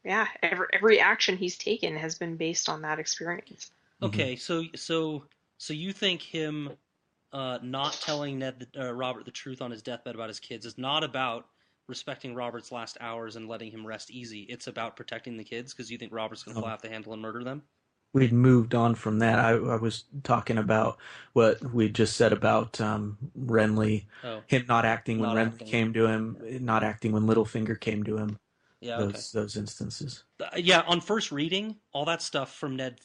Yeah, every action he's taken has been based on that experience. Okay, so you think him not telling Robert the truth on his deathbed about his kids is not about respecting Robert's last hours and letting him rest easy. It's about protecting the kids because you think Robert's going to fly off the handle and murder them? We'd moved on from that. I was talking about what we just said about Renly, him not acting when Renly came to him, not acting when Littlefinger came to him. Yeah, those instances. Yeah, on first reading, all that stuff from Ned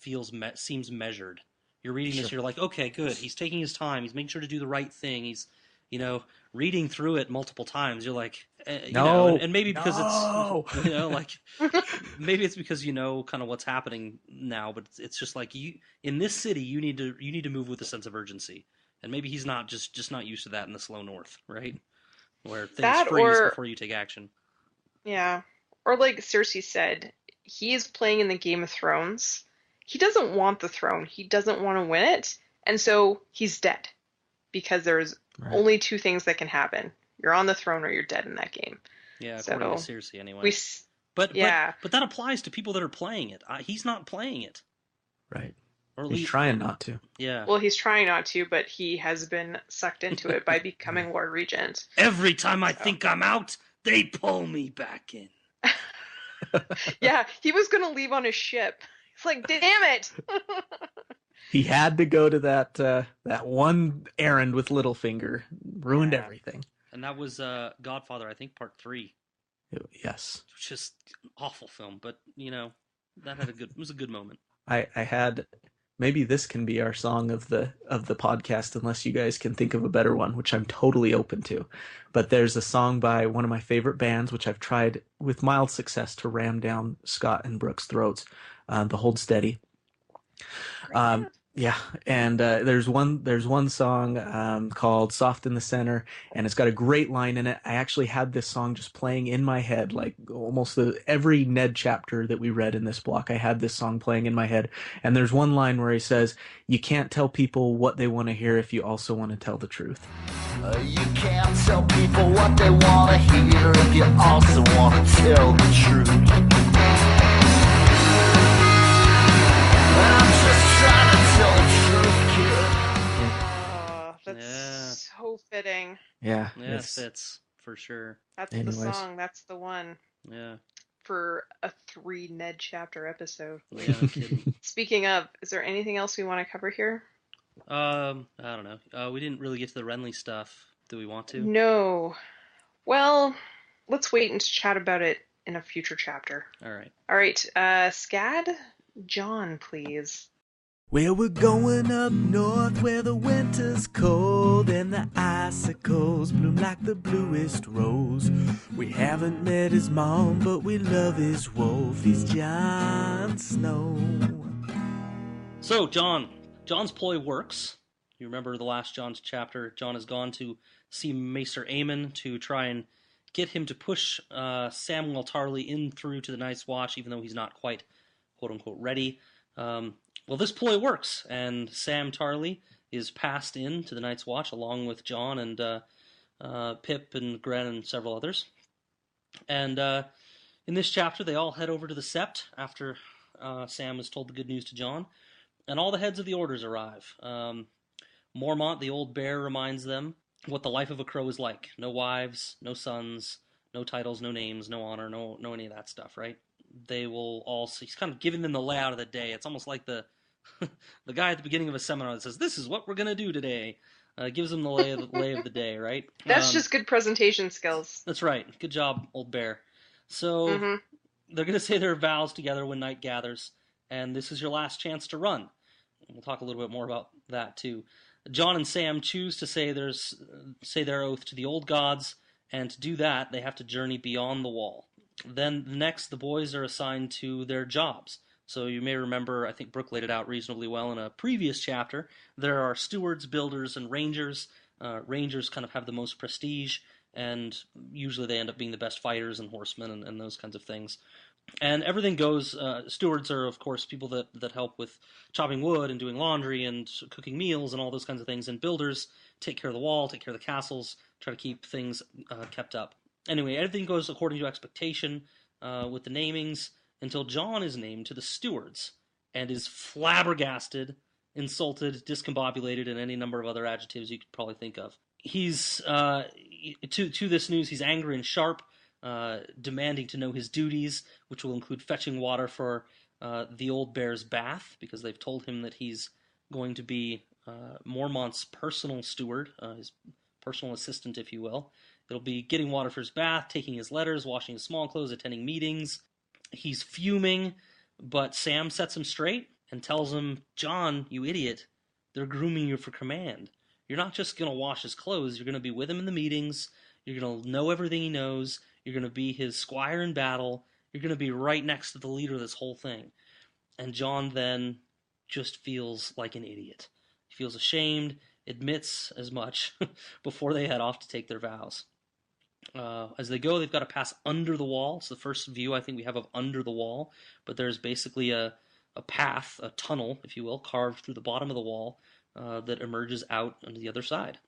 seems measured. You're reading this, you're like, okay, good. He's taking his time. He's making sure to do the right thing. He's, reading through it multiple times. You're like, and maybe because it's, maybe it's because kind of what's happening now. But it's just like in this city, you need to move with a sense of urgency. And maybe he's not just not used to that in the slow north, right? Where things freeze before you take action. Yeah. Or like Cersei said, he is playing in the Game of Thrones. He doesn't want the throne. He doesn't want to win it. And so he's dead. Because there's only two things that can happen. You're on the throne or you're dead in that game. Yeah, according to Cersei anyway. But that applies to people that are playing it. He's not playing it. Right. Or at He's least, trying not to. yeah. Well, he's trying not to, but he has been sucked into it by becoming Lord Regent. Every time I So. think I'm out, they pull me back in. Yeah, he was going to leave on his ship. He's like, damn it! He had to go to that one errand with Littlefinger. Ruined Yeah. everything. And that was Godfather, I think, part 3. Yes. Which is an awful film, but, you know, it was a good moment. I had, maybe this can be our song of the podcast, unless you guys can think of a better one, which I'm totally open to. But there's a song by one of my favorite bands, which I've tried with mild success to ram down Scott and Brooke's throats, the Hold Steady. Yeah, and there's one song called "Soft in the Center," and it's got a great line in it. I actually had this song just playing in my head, like almost every Ned chapter that we read in this block. I had this song playing in my head, and there's one line where he says, "You can't tell people what they want to hear if you also want to tell the truth." You can't tell people what they want to hear if you also want to tell the truth. I'm just trying to tell the truth, kid. Oh, that's so fitting. Yeah, Yeah, it fits, for sure. That's Anyways. the song. That's the one. Yeah. For a 3 Ned chapter episode. Yeah, no kidding. Speaking of, is there anything else we want to cover here? I don't know. We didn't really get to the Renly stuff. Do we want to? No. Well, let's wait and chat about it in a future chapter. All right. All right, Scad, Jon, please. Well, we're going up north where the winter's cold and the icicles bloom like the bluest rose. We haven't met his mom, but we love his wolf. He's Jon Snow. So, Jon's ploy works. You remember the last Jon's chapter. Jon has gone to see Maester Aemon to try and get him to push Samwell Tarly in through to the Night's Watch, even though he's not quite, quote-unquote, ready. Well, this ploy works, and Sam Tarly is passed in to the Night's Watch, along with Jon and Pip and Gren and several others. And in this chapter, they all head over to the Sept after Sam has told the good news to Jon, and all the heads of the orders arrive. Mormont, the old bear, reminds them what the life of a crow is like. No wives, no sons, no titles, no names, no honor, no any of that stuff, right? They will all see. He's kind of giving them the layout of the day. It's almost like the guy at the beginning of a seminar that says, "This is what we're going to do today." Gives them the lay of the day, right? That's just good presentation skills. That's right. Good job, old bear. So they're going to say their vows together when night gathers, and this is your last chance to run. We'll talk a little bit more about that, too. Jon and Sam choose to say their oath to the old gods, and to do that, they have to journey beyond the wall. Then next, the boys are assigned to their jobs. So you may remember, I think Brooke laid it out reasonably well in a previous chapter. There are stewards, builders, and rangers. Rangers kind of have the most prestige, and usually they end up being the best fighters and horsemen and those kinds of things. And everything goes. Stewards are, of course, people that help with chopping wood and doing laundry and cooking meals and all those kinds of things. And builders take care of the wall, take care of the castles, try to keep things kept up. Anyway, everything goes according to expectation with the namings until Jon is named to the stewards and is flabbergasted, insulted, discombobulated, and any number of other adjectives you could probably think of. He's to this news, he's angry and sharp, demanding to know his duties, which will include fetching water for the old bear's bath, because they've told him that he's going to be Mormont's personal steward, his personal assistant, if you will. It'll be getting water for his bath, taking his letters, washing his small clothes, attending meetings. He's fuming, but Sam sets him straight and tells him, "Jon, you idiot, they're grooming you for command. You're not just going to wash his clothes, you're going to be with him in the meetings, you're going to know everything he knows, you're going to be his squire in battle, you're going to be right next to the leader of this whole thing." And Jon then just feels like an idiot. He feels ashamed, admits as much before they head off to take their vows. As they go, they've got to pass under the wall. It's the first view I think we have of under the wall, but there's basically a path, a tunnel, if you will, carved through the bottom of the wall that emerges out onto the other side.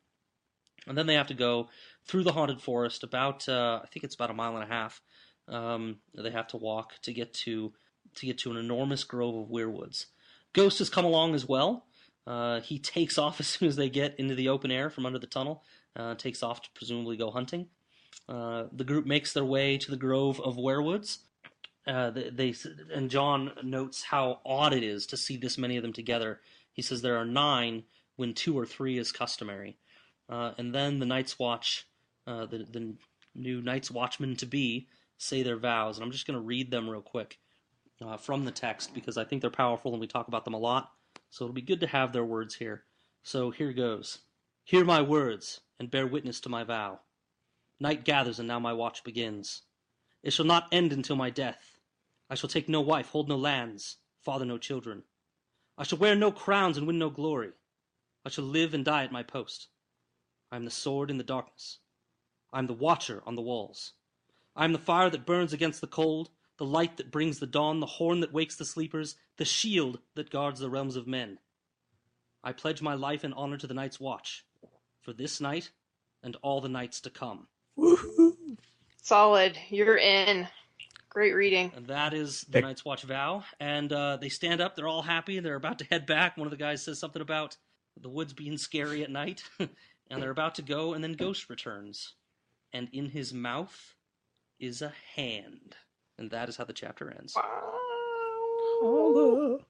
And then they have to go through the haunted forest about, I think it's about 1.5 miles. They have to walk to get to an enormous grove of weirwoods. Ghost has come along as well. He takes off as soon as they get into the open air from under the tunnel. Takes off to presumably go hunting. The group makes their way to the Grove of Werewoods. And Jon notes how odd it is to see this many of them together. He says there are 9 when 2 or 3 is customary. And then the Night's Watch, the new Night's Watchmen to be, say their vows. And I'm just going to read them real quick from the text because I think they're powerful and we talk about them a lot. So it'll be good to have their words here. So here goes. Hear my words and bear witness to my vow. Night gathers and now my watch begins. It shall not end until my death. I shall take no wife, hold no lands, father no children. I shall wear no crowns and win no glory. I shall live and die at my post. I am the sword in the darkness. I am the watcher on the walls. I am the fire that burns against the cold, the light that brings the dawn, the horn that wakes the sleepers, the shield that guards the realms of men. I pledge my life and honor to the Night's Watch, for this night and all the nights to come. Woo-hoo. Solid. You're in. Great reading. And that is the Night's Watch vow. And they stand up. They're all happy. They're about to head back. One of the guys says something about the woods being scary at night. And they're about to go. And then Ghost returns. And in his mouth is a hand. And that is how the chapter ends. Wow.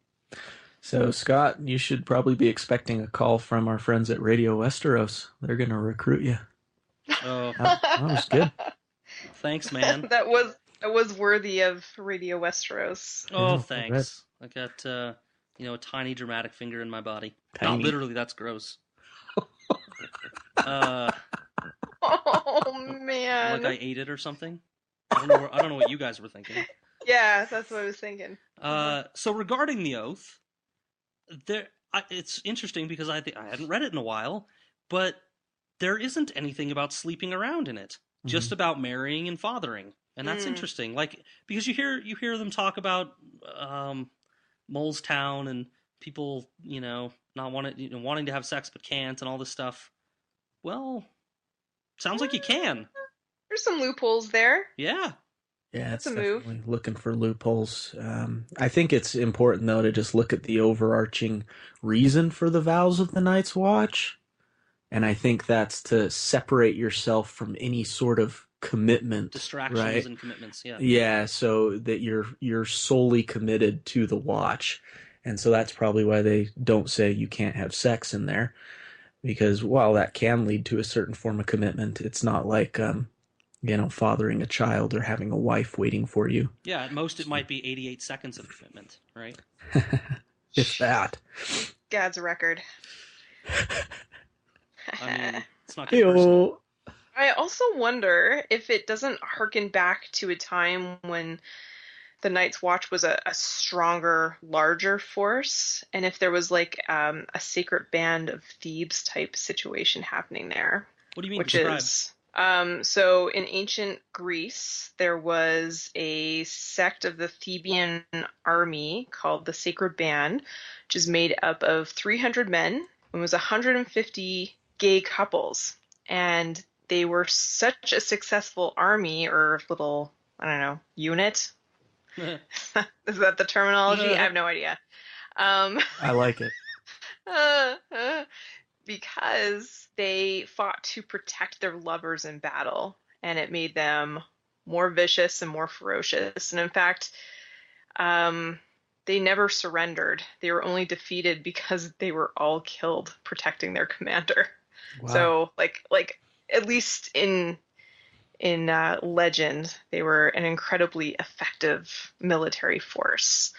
So, Scott, you should probably be expecting a call from our friends at Radio Westeros. They're going to recruit you. Oh, That was good. thanks, man. That was worthy of Radio Westeros. Oh, Yeah, thanks. I got, a tiny dramatic finger in my body. Tiny. Not literally, that's gross. Oh man. Like I ate it or something. I don't know what you guys were thinking. Yeah, that's what I was thinking. So regarding the oath, it's interesting because I hadn't read it in a while, but there isn't anything about sleeping around in it. Just about marrying and fathering, and that's interesting. Like because you hear them talk about Mole's Town and people not wanting to have sex but can't and all this stuff. Well, sounds like you can. There's some loopholes there. Yeah. Yeah, it's That's a move. definitely looking for loopholes. I think it's important, though, to just look at the overarching reason for the vows of the Night's Watch. And I think that's to separate yourself from any sort of commitment. Distractions right? and commitments, yeah. Yeah, so that you're solely committed to the watch. And so that's probably why they don't say you can't have sex in there. Because while that can lead to a certain form of commitment, it's not like fathering a child or having a wife waiting for you. Yeah, at most it might be 88 seconds of commitment, right? If that. Gad's record. I mean, it's not good personal. I also wonder if it doesn't harken back to a time when the Night's Watch was a stronger, larger force, and if there was like a sacred band of Thebes type situation happening there. What do you mean? Which Describe. is so in ancient Greece, there was a sect of the Theban army called the Sacred Band, which is made up of 300 men and was 150 gay couples. And they were such a successful army or little, I don't know, unit. Is that the terminology? I have no idea. I like it. Because they fought to protect their lovers in battle, and it made them more vicious and more ferocious. And in fact, they never surrendered. They were only defeated because they were all killed protecting their commander. Wow. So, like at least in legend, they were an incredibly effective military force.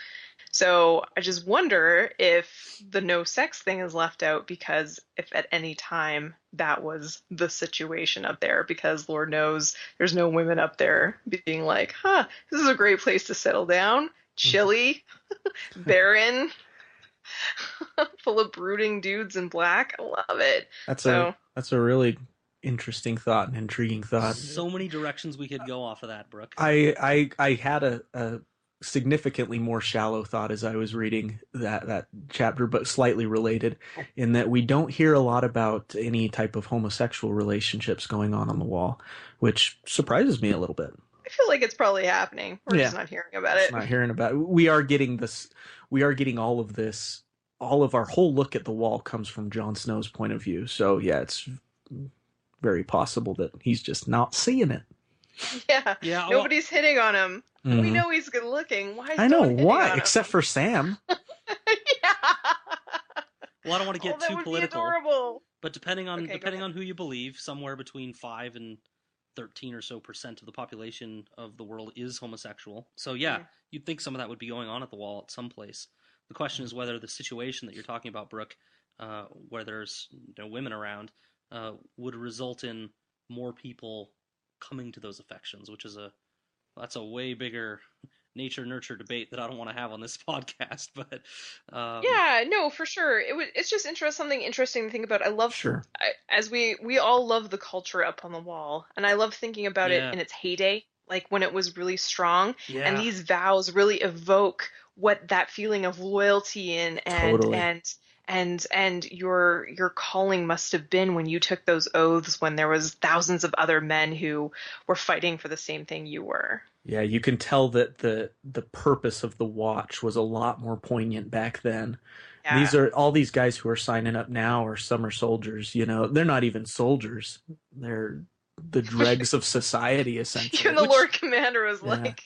So I just wonder if the no sex thing is left out because if at any time that was the situation up there, because Lord knows there's no women up there being like, this is a great place to settle down, chilly, barren, full of brooding dudes in black. I love it. That's a really interesting thought and intriguing thought. So many directions we could go off of that, Brooke. I had a significantly more shallow thought as I was reading that chapter, but slightly related in that we don't hear a lot about any type of homosexual relationships going on the wall, which surprises me a little bit. I feel like it's probably happening. We're just not hearing about it. Not hearing about it. We are getting this. We are getting all of this. All of our whole look at the wall comes from Jon Snow's point of view. So yeah, it's very possible that he's just not seeing it. Yeah. Nobody's hitting on him. Mm-hmm. We know he's good looking. Why is I know Dawn why, hitting on except him? for Sam. Well, I don't want to get that too would political. Be adorable. But depending on Okay, on who you believe, somewhere between 5 and 13 or so % of the population of the world is homosexual. So yeah, you'd think some of that would be going on at the wall at some place. The question is whether the situation that you're talking about, Brooke, where there's women around, would result in more people coming to those affections, which is that's a way bigger nature nurture debate that I don't want to have on this podcast. But yeah, no, for sure. It's just something interesting to think about. I love as we all love the culture up on the wall, and I love thinking about it in its heyday, like when it was really strong. Yeah. And these vows really evoke what that feeling of loyalty and your calling must have been when you took those oaths when there was thousands of other men who were fighting for the same thing you were. Yeah, you can tell that the purpose of the watch was a lot more poignant back then. Yeah. These are all these guys who are signing up now are summer soldiers. They're not even soldiers. They're the dregs of society, essentially. Even the Lord Commander was like,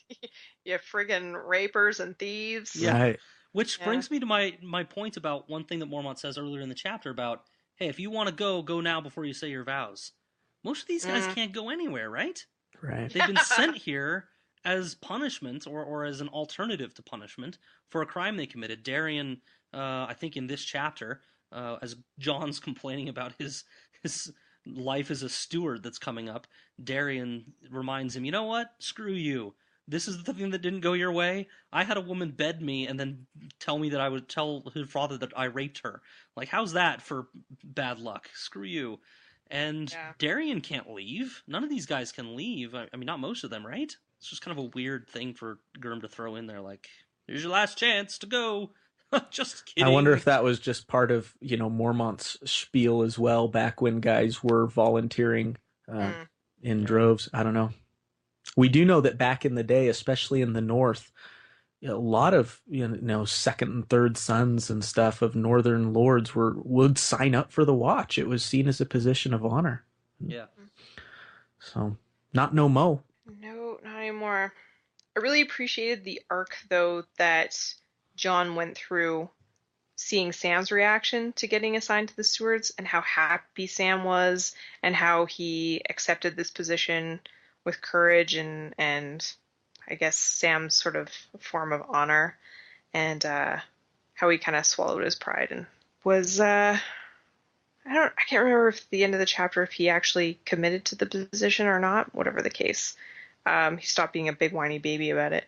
you friggin' rapers and thieves. Yeah. Right. Which brings me to my point about one thing that Mormont says earlier in the chapter about, hey, if you want to go now before you say your vows. Most of these guys can't go anywhere, right? Right. They've been sent here as punishment or as an alternative to punishment for a crime they committed. Darian, I think in this chapter, as Jon's complaining about his life as a steward that's coming up, Darian reminds him, you know what? Screw you. This is the thing that didn't go your way. I had a woman bed me and then tell me that I would tell her father that I raped her. Like, how's that for bad luck? Screw you. And Darian can't leave. None of these guys can leave. I mean, not most of them, right? It's just kind of a weird thing for Gurm to throw in there. Like, here's your last chance to go. Just kidding. I wonder if that was just part of, Mormont's spiel as well, back when guys were volunteering in droves. I don't know. We do know that back in the day, especially in the North, a lot of second and third sons and stuff of Northern lords would sign up for the watch. It was seen as a position of honor. Yeah. So not no mo. No, not anymore. I really appreciated the arc though that Jon went through, seeing Sam's reaction to getting assigned to the stewards and how happy Sam was and how he accepted this position with courage and I guess Sam's sort of form of honor, and how he kind of swallowed his pride and was I can't remember if at the end of the chapter if he actually committed to the position or not. Whatever the case, he stopped being a big whiny baby about it.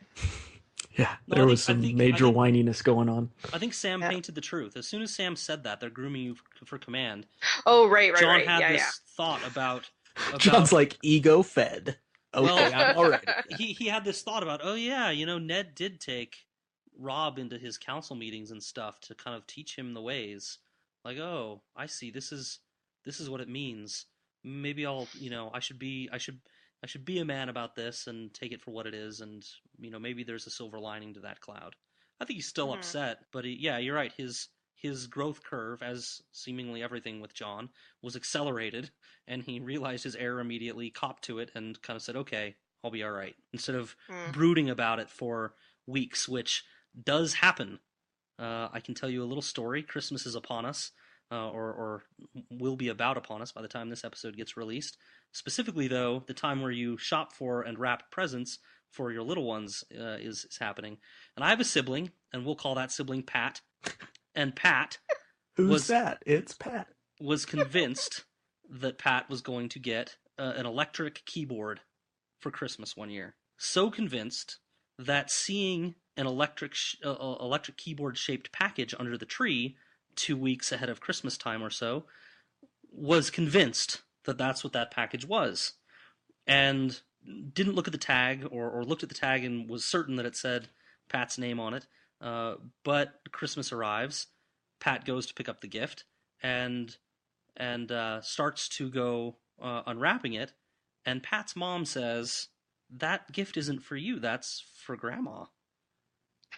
Yeah, there was some major whininess going on. I think Sam painted the truth. As soon as Sam said that, they're grooming you for command. Oh, right. Jon had this thought about Jon's like ego fed. Okay, I'm all right. He had this thought about, oh yeah, Ned did take Robb into his council meetings and stuff to kind of teach him the ways. Like, oh, I see. This is what it means. Maybe I'll, I should be a man about this and take it for what it is, and maybe there's a silver lining to that cloud. I think he's still upset, but you're right. His growth curve, as seemingly everything with Jon, was accelerated, and he realized his error immediately, copped to it, and kind of said, okay, I'll be all right, instead of brooding about it for weeks, which does happen. I can tell you a little story. Christmas is upon us, or will be about upon us by the time this episode gets released. Specifically, though, the time where you shop for and wrap presents for your little ones is happening. And I have a sibling, and we'll call that sibling Pat. And Pat Who's that? It's Pat. Was convinced that Pat was going to get an electric keyboard for Christmas one year. So convinced that seeing an electric keyboard shaped package under the tree 2 weeks ahead of Christmas time or so, was convinced that that's what that package was, and didn't look at the tag or looked at the tag and was certain that it said Pat's name on it. But Christmas arrives, Pat goes to pick up the gift and starts to go unwrapping it, and Pat's mom says, that gift isn't for you, that's for Grandma.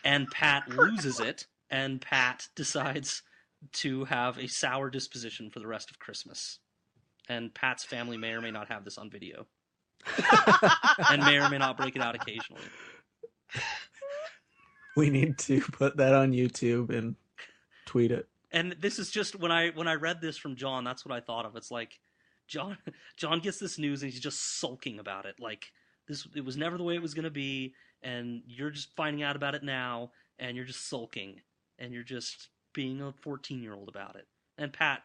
And Pat loses it, and Pat decides to have a sour disposition for the rest of Christmas. And Pat's family may or may not have this on video. And may or may not break it out occasionally. We need to put that on YouTube and tweet it. And this is just, when I read this from Jon, that's what I thought of. It's like, Jon gets this news and he's just sulking about it. Like, it was never the way it was going to be, and you're just finding out about it now, and you're just sulking, and you're just being a 14-year-old about it. And Pat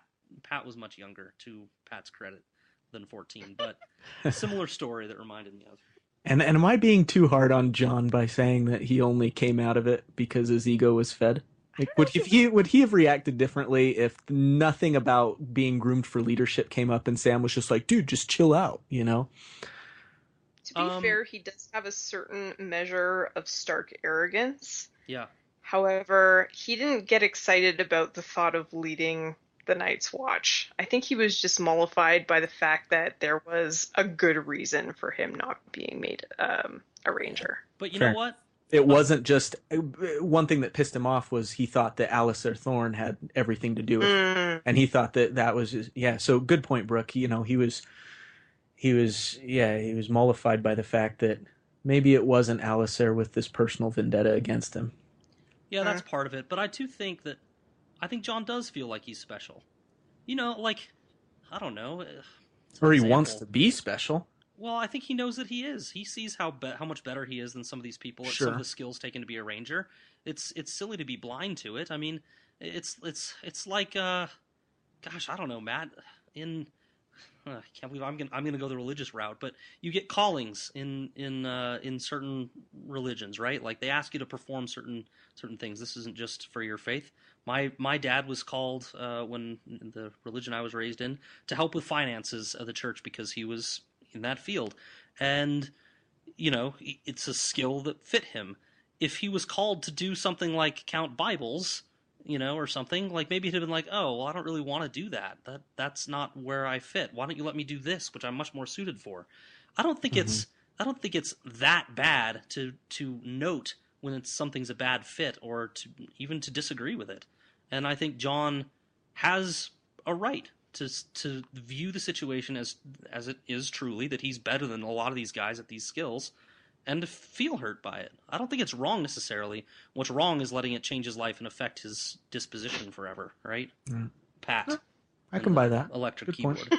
was much younger, to Pat's credit, than 14, but a similar story that reminded me of. And am I being too hard on Jon by saying that he only came out of it because his ego was fed? Like, would he have reacted differently if nothing about being groomed for leadership came up and Sam was just like, dude, just chill out, you know? To be fair, he does have a certain measure of Stark arrogance. Yeah. However, he didn't get excited about the thought of leading the Night's Watch. I think he was just mollified by the fact that there was a good reason for him not being made a ranger. But you Fair. know what? It wasn't just one thing that pissed him off was he thought that Alistair Thorne had everything to do with it. And he thought that was just, yeah. So good point, Brooke. You know, he was mollified by the fact that maybe it wasn't Alistair with this personal vendetta against him. Yeah, that's part of it. But I think Jon does feel like he's special. You know, like, I don't know. Or he wants to be special. Well, I think he knows that he is. He sees how much better he is than some of these people at some of the skills taken to be a ranger. It's silly to be blind to it. I mean, it's like gosh, I don't know, Matt. I can't believe I'm gonna go the religious route, but you get callings in certain religions, right? Like, they ask you to perform certain things. This isn't just for your faith. My dad was called when in the religion I was raised in to help with finances of the church because he was in that field, and you know, it's a skill that fit him. If he was called to do something like count Bibles, you know, or something, like, maybe he'd have been like, oh, well, I don't really want to do that. That's not where I fit. Why don't you let me do this, which I'm much more suited for? I don't think it's that bad to note when something's a bad fit, or even to disagree with it. And I think Jon has a right to view the situation as it is truly, that he's better than a lot of these guys at these skills, and to feel hurt by it. I don't think it's wrong necessarily. What's wrong is letting it change his life and affect his disposition forever, right? Pat. I can buy that. Electric good keyboard.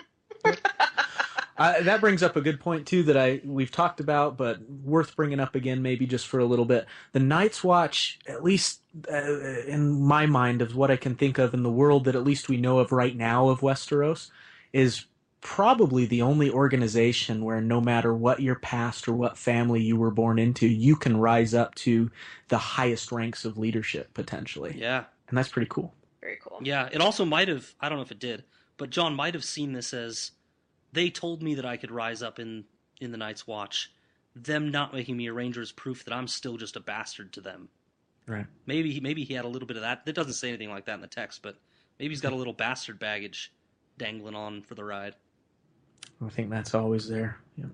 That brings up a good point, too, that we've talked about, but worth bringing up again, maybe just for a little bit. The Night's Watch, at least in my mind, of what I can think of in the world that at least we know of right now of Westeros, is probably the only organization where no matter what your past or what family you were born into, you can rise up to the highest ranks of leadership, potentially. Yeah. And that's pretty cool. Very cool. Yeah, it also might have, I don't know if it did, but Jon might have seen this as, they told me that I could rise up in the Night's Watch. Them not making me a ranger is proof that I'm still just a bastard to them. Right. Maybe he had a little bit of that. It doesn't say anything like that in the text, but maybe he's got a little bastard baggage dangling on for the ride. I think that's always there. Yeah.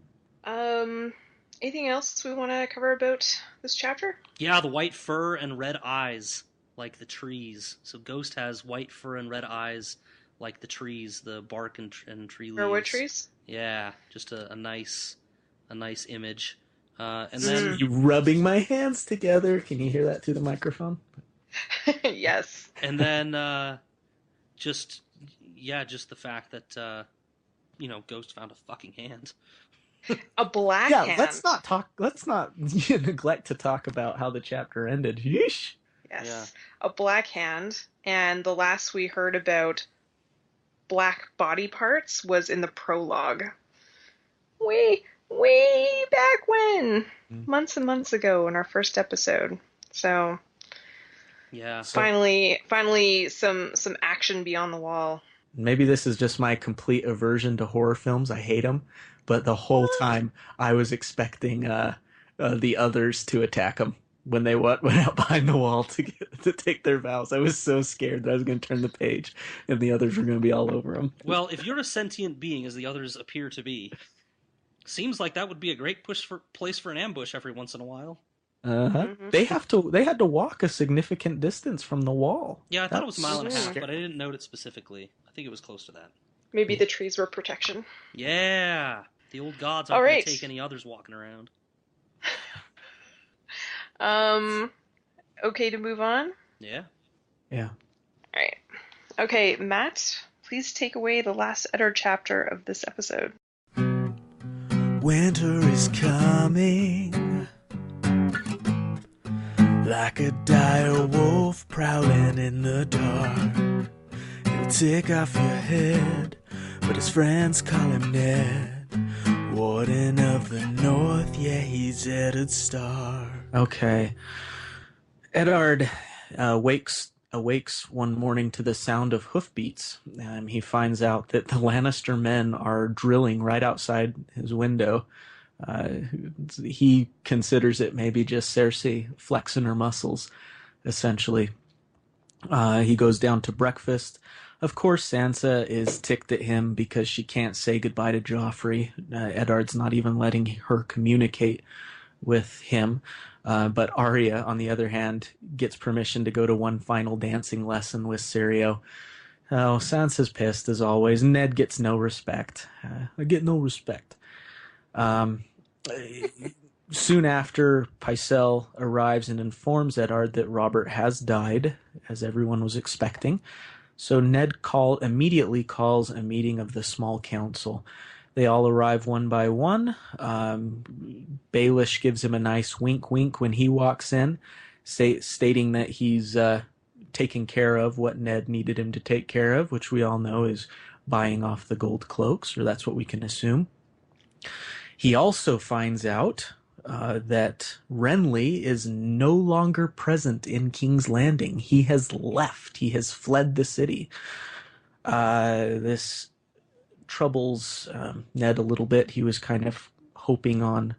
Anything else we want to cover about this chapter? Yeah, the white fur and red eyes, like the trees. So Ghost has white fur and red eyes, like the trees, the bark and tree leaves. Or what trees? Yeah, just a nice image. And then You rubbing my hands together. Can you hear that through the microphone? Yes. And then just the fact that Ghost found a fucking hand. A black Yeah, hand. let's not neglect to talk about how the chapter ended. Yeesh. Yes. Yeah. A black hand. And the last we heard about black body parts was in the prologue. Way back when. Months and months ago in our first episode. So Yeah. finally some action beyond the wall. Maybe this is just my complete aversion to horror films. I hate them. But the whole time I was expecting the others to attack them when they went out behind the wall to take their vows. I was so scared that I was going to turn the page and the others were going to be all over them. Well, if you're a sentient being, as the others appear to be, Seems like that would be a great place for an ambush every once in a while. Mm-hmm. They had to walk a significant distance from the wall. Yeah, I thought it was a mile and a half, but I didn't note it specifically. I think it was close to that. Maybe the trees were protection. Yeah, the old gods aren't going to take any others walking around. Okay to move on? Yeah. Yeah. All right. Okay, Matt, please take away the last Eddard chapter of this episode. Winter is coming, like a dire wolf prowling in the dark. He'll take off your head, but his friends call him Ned. Warden of the North, yeah, he's Eddard Stark. Okay. Eddard awakes one morning to the sound of hoofbeats. He finds out that the Lannister men are drilling right outside his window. He considers it maybe just Cersei flexing her muscles, essentially. He goes down to breakfast. Of course, Sansa is ticked at him because she can't say goodbye to Joffrey. Eddard's not even letting her communicate with him. But Arya, on the other hand, gets permission to go to one final dancing lesson with Syrio. Oh, Sansa's pissed as always. Ned gets no respect. I get no respect. Soon after, Pycelle arrives and informs Eddard that Robert has died, as everyone was expecting. So Ned immediately calls a meeting of the small council. They all arrive one by one. Baelish gives him a nice wink when he walks in, stating that he's taking care of what Ned needed him to take care of, which we all know is buying off the gold cloaks, or that's what we can assume. He also finds out that Renly is no longer present in King's Landing. He has left. He has fled the city. This troubles Ned a little bit. He was kind of hoping on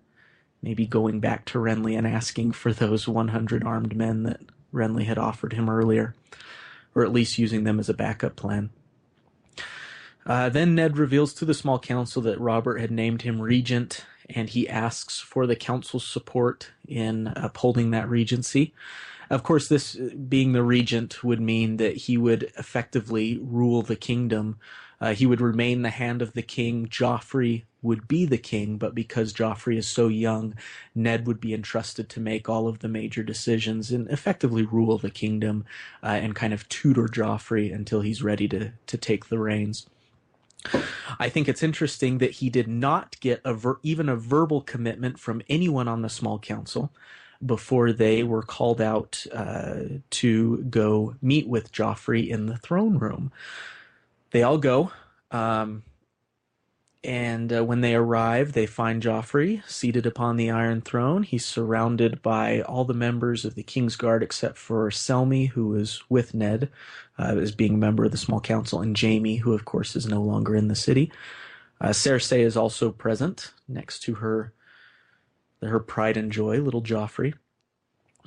maybe going back to Renly and asking for those 100 armed men that Renly had offered him earlier, or at least using them as a backup plan. Then Ned reveals to the small council that Robert had named him regent, and he asks for the council's support in upholding that regency. Of course, this being the regent would mean that he would effectively rule the kingdom. He would remain the hand of the king. Joffrey would be the king, but because Joffrey is so young, Ned would be entrusted to make all of the major decisions and effectively rule the kingdom and kind of tutor Joffrey until he's ready to take the reins. I think it's interesting that he did not get even a verbal commitment from anyone on the small council before they were called out to go meet with Joffrey in the throne room. They all go, and when they arrive, they find Joffrey seated upon the Iron Throne. He's surrounded by all the members of the King's Guard except for Selmy, who is with Ned, as being a member of the small council, and Jaime, who of course is no longer in the city. Cersei is also present next to her pride and joy, little Joffrey.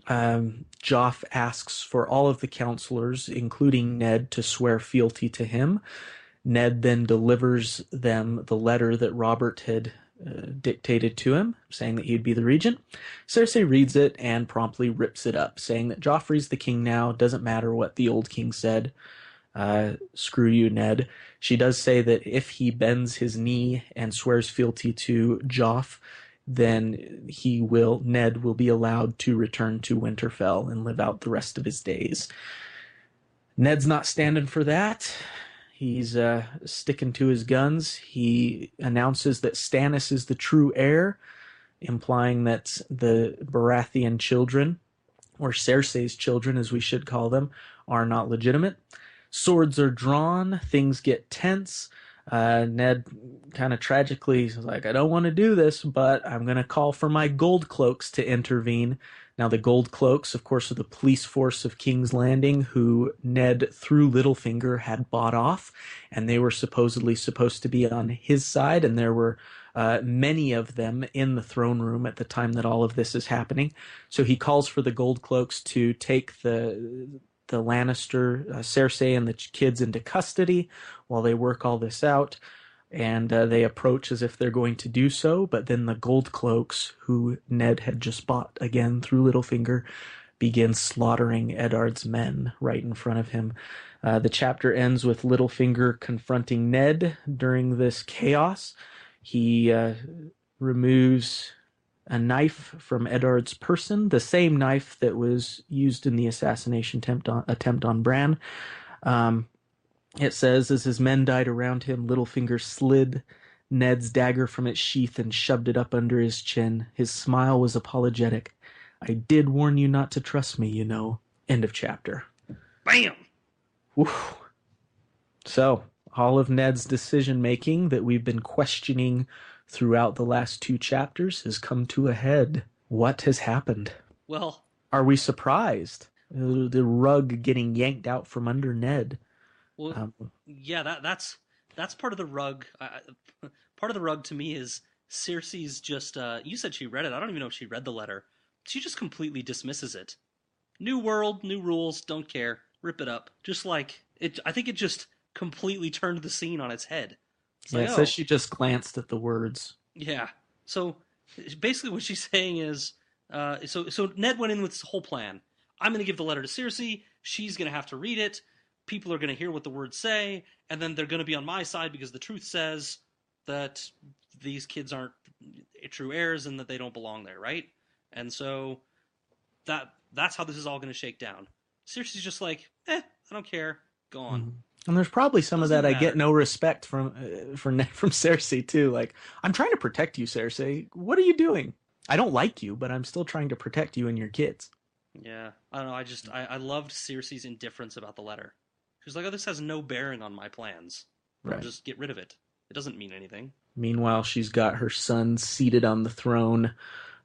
Joff asks for all of the counselors, including Ned, to swear fealty to him. Ned then delivers them the letter that Robert had dictated to him, saying that he'd be the regent. Cersei reads it and promptly rips it up, saying that Joffrey's the king now, doesn't matter what the old king said. Screw you, Ned. She does say that if he bends his knee and swears fealty to Joff, then Ned will be allowed to return to Winterfell and live out the rest of his days. Ned's not standing for that. He's sticking to his guns. He announces that Stannis is the true heir, implying that the Baratheon children, or Cersei's children as we should call them, are not legitimate. Swords are drawn. Things get tense. Ned kind of tragically is like, I don't want to do this, but I'm going to call for my gold cloaks to intervene. Now, the gold cloaks, of course, are the police force of King's Landing, who Ned, through Littlefinger, had bought off, and they were supposedly supposed to be on his side, and there were many of them in the throne room at the time that all of this is happening. So he calls for the gold cloaks to take the Lannister, Cersei, and the kids into custody while they work all this out. and they approach as if they're going to do so, but then the gold cloaks, who Ned had just bought again through Littlefinger, begin slaughtering Eddard's men right in front of him. The chapter ends with Littlefinger confronting Ned during this chaos. He removes a knife from Eddard's person, the same knife that was used in the assassination attempt on Bran. It says, as his men died around him, Littlefinger slid Ned's dagger from its sheath and shoved it up under his chin. His smile was apologetic. I did warn you not to trust me, you know. End of chapter. Bam! Whew. So, all of Ned's decision-making that we've been questioning throughout the last 2 chapters has come to a head. What has happened? Well, are we surprised? The rug getting yanked out from under Ned. Well, yeah, that's part of the rug. Part of the rug to me is Cersei's just. You said she read it. I don't even know if she read the letter. She just completely dismisses it. New world, new rules. Don't care. Rip it up. Just like it. I think it just completely turned the scene on its head. It's it says she just glanced at the words. Yeah. So basically, what she's saying is, so Ned went in with this whole plan. I'm going to give the letter to Cersei. She's going to have to read it. People are going to hear what the words say, and then they're going to be on my side because the truth says that these kids aren't true heirs and that they don't belong there, right? And so that's how this is all going to shake down. Cersei's just like, I don't care. Go on. Mm-hmm. And there's probably some Doesn't of that matter. I get no respect from Cersei too. Like, I'm trying to protect you, Cersei. What are you doing? I don't like you, but I'm still trying to protect you and your kids. Yeah, I don't know. I loved Cersei's indifference about the letter. She's like, oh, this has no bearing on my plans. I'll Right. just get rid of it. It doesn't mean anything. Meanwhile, she's got her son seated on the throne,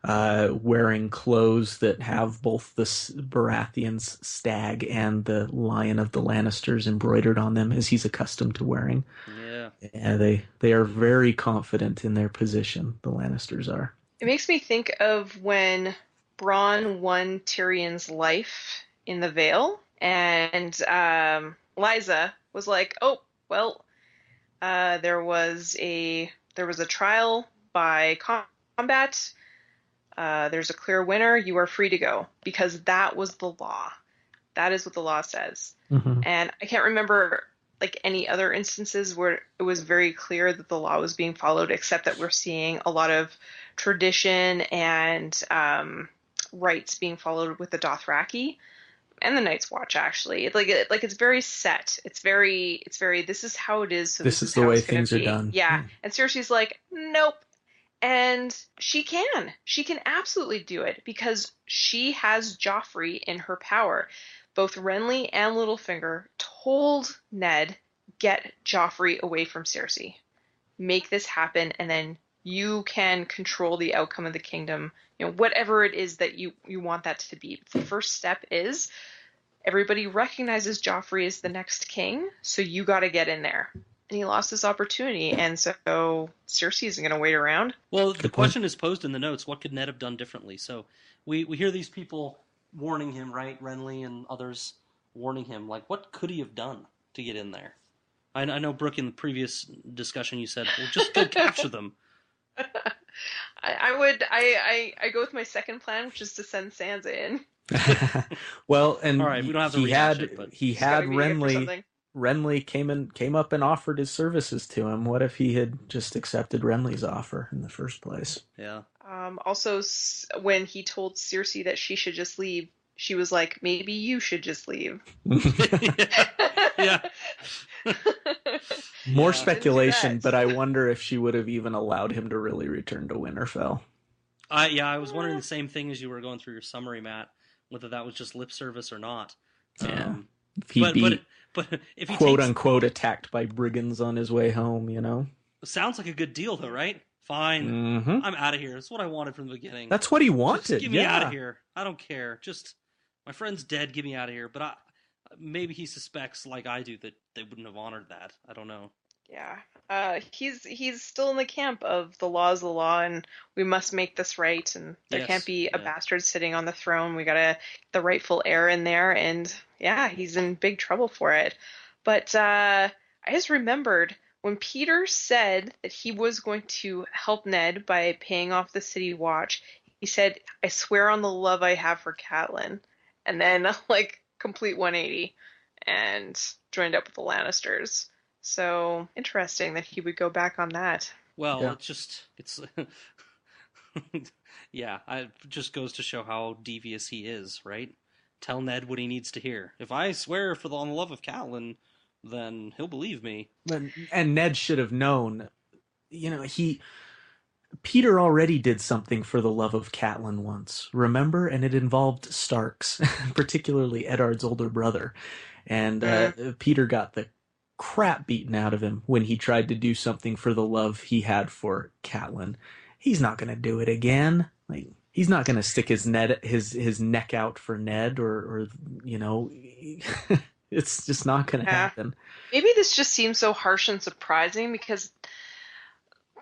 wearing clothes that have both the Baratheon's stag and the lion of the Lannisters embroidered on them, as he's accustomed to wearing. Yeah. Yeah, they are very confident in their position, the Lannisters are. It makes me think of when Bronn won Tyrion's life in the Vale, and Lysa was like, "Oh, well, there was a trial by combat. There's a clear winner. You are free to go," because that was the law. That is what the law says. Mm-hmm. And I can't remember like any other instances where it was very clear that the law was being followed, except that we're seeing a lot of tradition and rights being followed with the Dothraki and the Night's Watch. Actually, it's very set. It's very. This is how it is. So This is the how way it's gonna things are be. done. Yeah. And Cersei's like, nope. And she can absolutely do it because she has Joffrey in her power. Both Renly and Littlefinger told Ned, get Joffrey away from Cersei. Make this happen, and then you can control the outcome of the kingdom, whatever it is that you want that to be. The first step is everybody recognizes Joffrey as the next king, so you got to get in there. And he lost his opportunity, and so Cersei isn't going to wait around. Well, the question is posed in the notes, what could Ned have done differently? So we hear these people warning him, right? Renly and others warning him. Like, what could he have done to get in there? I know, Brooke, in the previous discussion you said, well, just go capture them. I go with my second plan, which is to send Sansa in. Well, and all right, we don't have to he rehash had it, but he It's gotta had be it for Renly. something. Renly came up and offered his services to him. What if he had just accepted Renly's offer in the first place? Yeah. Also, when he told Cersei that she should just leave, she was like, maybe you should just leave. Yeah. More Yeah. speculation, Didn't do that. but I wonder if she would have even allowed him to really return to Winterfell. I was wondering the same thing as you were going through your summary, Matt, whether that was just lip service or not. Yeah. If he'd be but if he quote takes, unquote attacked by brigands on his way home, sounds like a good deal, though, right? Fine, Mm-hmm. I'm out of here. That's what I wanted from the beginning. That's what he wanted. Just get me yeah. out of here. I don't care. Just my friend's dead. Get me out of here. But maybe he suspects, like I do, that they wouldn't have honored that. I don't know. Yeah. He's still in the camp of the law is the law, and we must make this right, and there Yes, can't be a yeah. bastard sitting on the throne. We gotta get the rightful heir in there, and yeah, he's in big trouble for it. But I just remembered when Peter said that he was going to help Ned by paying off the city watch, he said, "I swear on the love I have for Catelyn," and then like complete 180 and joined up with the Lannisters. So interesting that he would go back on that. Well, Yeah. it's yeah, it just goes to show how devious he is, right? Tell Ned what he needs to hear. If I swear on the love of Catelyn, then he'll believe me. And Ned should have known, Peter already did something for the love of Catelyn once, remember? And it involved Starks, particularly Eddard's older brother. And Peter got the crap beaten out of him when he tried to do something for the love he had for Catelyn. He's not going to do it again. Like, he's not going to stick his neck out for Ned, or it's just not going to happen. Maybe this just seems so harsh and surprising because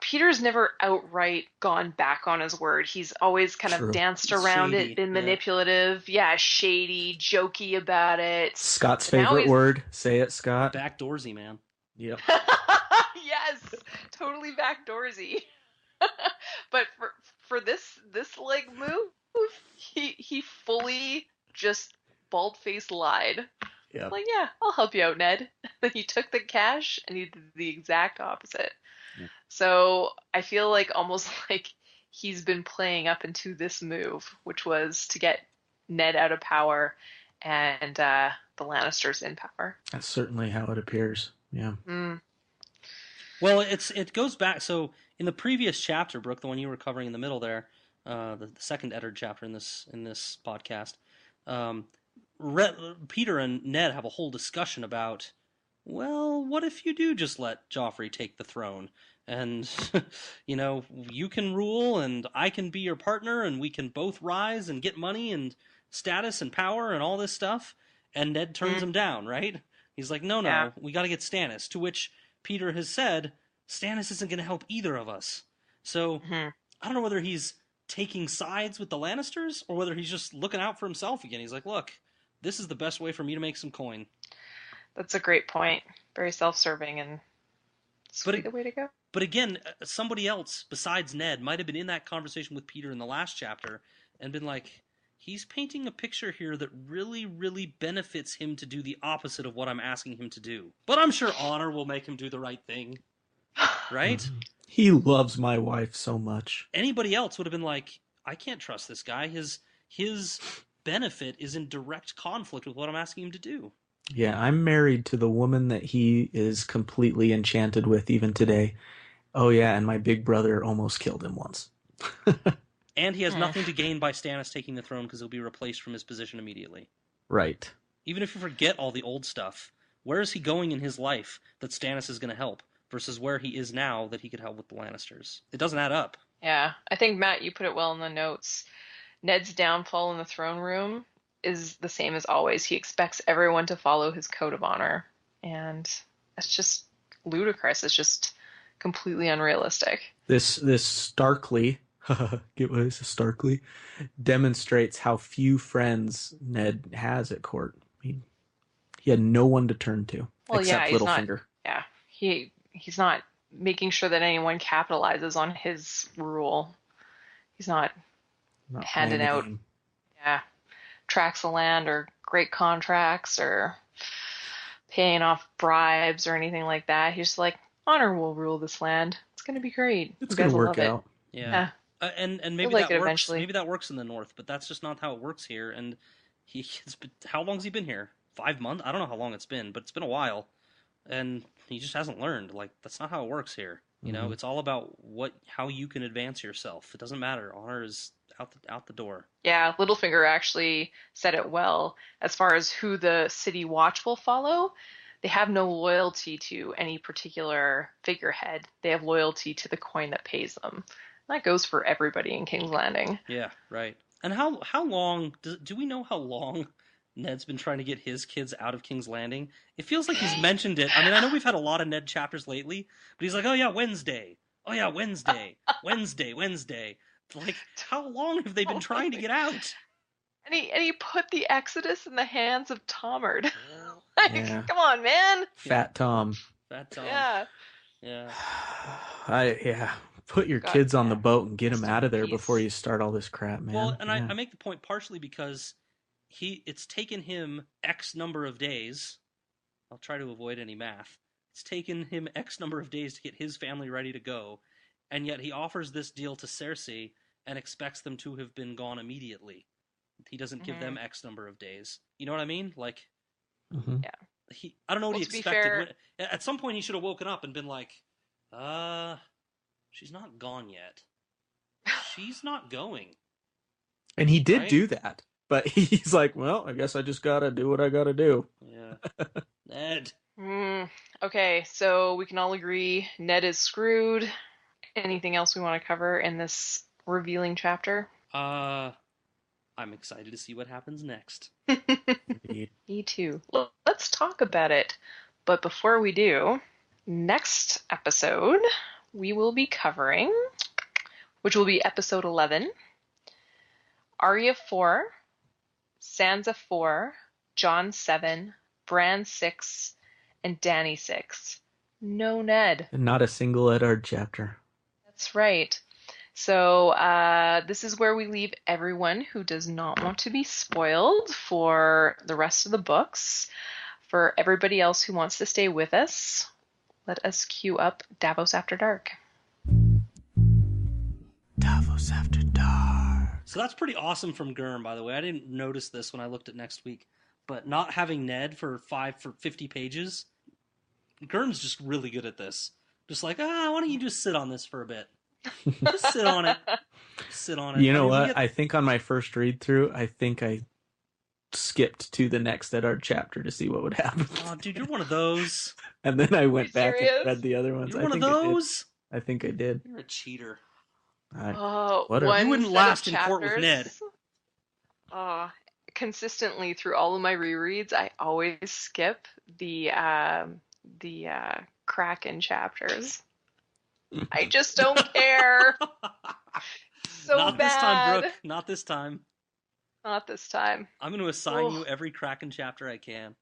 Peter's never outright gone back on his word. He's always kind of danced around Shady, it, been manipulative, shady, jokey about it. Scott's favorite word. Say it, Scott. Backdoorsy, man. Yep. Yes, totally backdoorsy. But for this like move, he fully just bald-faced lied. Yeah. Like, yeah, I'll help you out, Ned. Then he took the cash and he did the exact opposite. Yeah. So I feel like almost like he's been playing up into this move, which was to get Ned out of power and the Lannisters in power. That's certainly how it appears. Yeah. Mm. Well, it goes back. So in the previous chapter, Brooke, the one you were covering in the middle there, the second Eddard chapter in this podcast, Peter and Ned have a whole discussion about, well, what if you do just let Joffrey take the throne? And, you can rule and I can be your partner and we can both rise and get money and status and power and all this stuff. And Ned turns him down, right? He's like, no, we got to get Stannis. To which Peter has said, Stannis isn't going to help either of us. So I don't know whether he's taking sides with the Lannisters or whether he's just looking out for himself again. He's like, look, this is the best way for me to make some coin. That's a great point. Very self-serving and sweet the way to go. But again, somebody else besides Ned might have been in that conversation with Peter in the last chapter and been like, he's painting a picture here that really, really benefits him to do the opposite of what I'm asking him to do. But I'm sure honor will make him do the right thing. Right? He loves my wife so much. Anybody else would have been like, I can't trust this guy. His benefit is in direct conflict with what I'm asking him to do. Yeah, I'm married to the woman that he is completely enchanted with even today. Oh yeah, and my big brother almost killed him once. And he has nothing to gain by Stannis taking the throne because he'll be replaced from his position immediately. Right. Even if you forget all the old stuff, where is he going in his life that Stannis is going to help versus where he is now that he could help with the Lannisters? It doesn't add up. Yeah, I think, Matt, you put it well in the notes. Ned's downfall in the throne room is the same as always. He expects everyone to follow his code of honor. And that's just ludicrous. It's just completely unrealistic. This starkly, get what is starkly, demonstrates how few friends Ned has at court. He had no one to turn to except Littlefinger. He's not making sure that anyone capitalizes on his rule. He's not handing out tracts of land or great contracts or paying off bribes or anything like that. He's just like, honor will rule this land. It's going to be great. It's going to work out. Yeah. And maybe like that works. Eventually. Maybe that works in the north, but that's just not how it works here. And how long has he been here? 5 months? I don't know how long it's been, but it's been a while. And he just hasn't learned. Like, that's not how it works here. You know, it's all about how you can advance yourself. It doesn't matter. Honor is out the door. Yeah, Littlefinger actually said it well. As far as who the city watch will follow, they have no loyalty to any particular figurehead. They have loyalty to the coin that pays them. That goes for everybody in King's Landing. Yeah, right. And how long do we know how long Ned's been trying to get his kids out of King's Landing? It feels like he's mentioned it. I mean, I know we've had a lot of Ned chapters lately, but he's like, oh yeah, Wednesday. Oh yeah, Wednesday. Wednesday. Like, how long have they been trying to get out? And he put the Exodus in the hands of Tomard. Come on, man. Fat Tom. Fat Tom. Yeah. Yeah. Put your God, kids on the yeah. boat and get them Rest out in of there peace. before you start all this crap, man. Well, and Yeah. I make the point partially because it's taken him X number of days. I'll try to avoid any math. It's taken him X number of days to get his family ready to go, and yet he offers this deal to Cersei and expects them to have been gone immediately. He doesn't give them X number of days. You know what I mean? Like, Mhm. Yeah. I don't know what Well, he to be expected. fair- At some point, he should have woken up and been like, she's not gone yet. She's not going. And he did Right? do that, but he's like, well, I guess I just gotta do what I gotta do. Yeah. Ned. Okay, so we can all agree Ned is screwed. Anything else we want to cover in this revealing chapter? I'm excited to see what happens next. Indeed. Me too. Let's talk about it. But before we do, next episode we will be covering, which will be episode 11, Arya 4, Sansa 4, Jon 7, Bran 6, and Dany 6. No Ned. And not a single Eddard chapter. That's right. So this is where we leave everyone who does not want to be spoiled for the rest of the books. For everybody else who wants to stay with us, let us cue up Davos After Dark. Davos After Dark. So that's pretty awesome from Gurm, by the way. I didn't notice this when I looked at next week, but not having Ned for 50 pages, Gurm's just really good at this. Just like, why don't you just sit on this for a bit? Just sit on it. Sit on it. You know I mean, what? I think on my first read through, I think I skipped to the next Eddard chapter to see what would happen. Oh, dude, you're one of those. And then I went back serious? and read the other ones. You're one of I did. those. I think I did. You're a cheater. Whatever. One You wouldn't set last of in court with chapters. Ned. Consistently through all of my rereads, I always skip the Kraken chapters. I just don't care. So Not bad. this time, Brooke. Not this time. Not this time. I'm going to assign Ugh. you every Kraken chapter I can.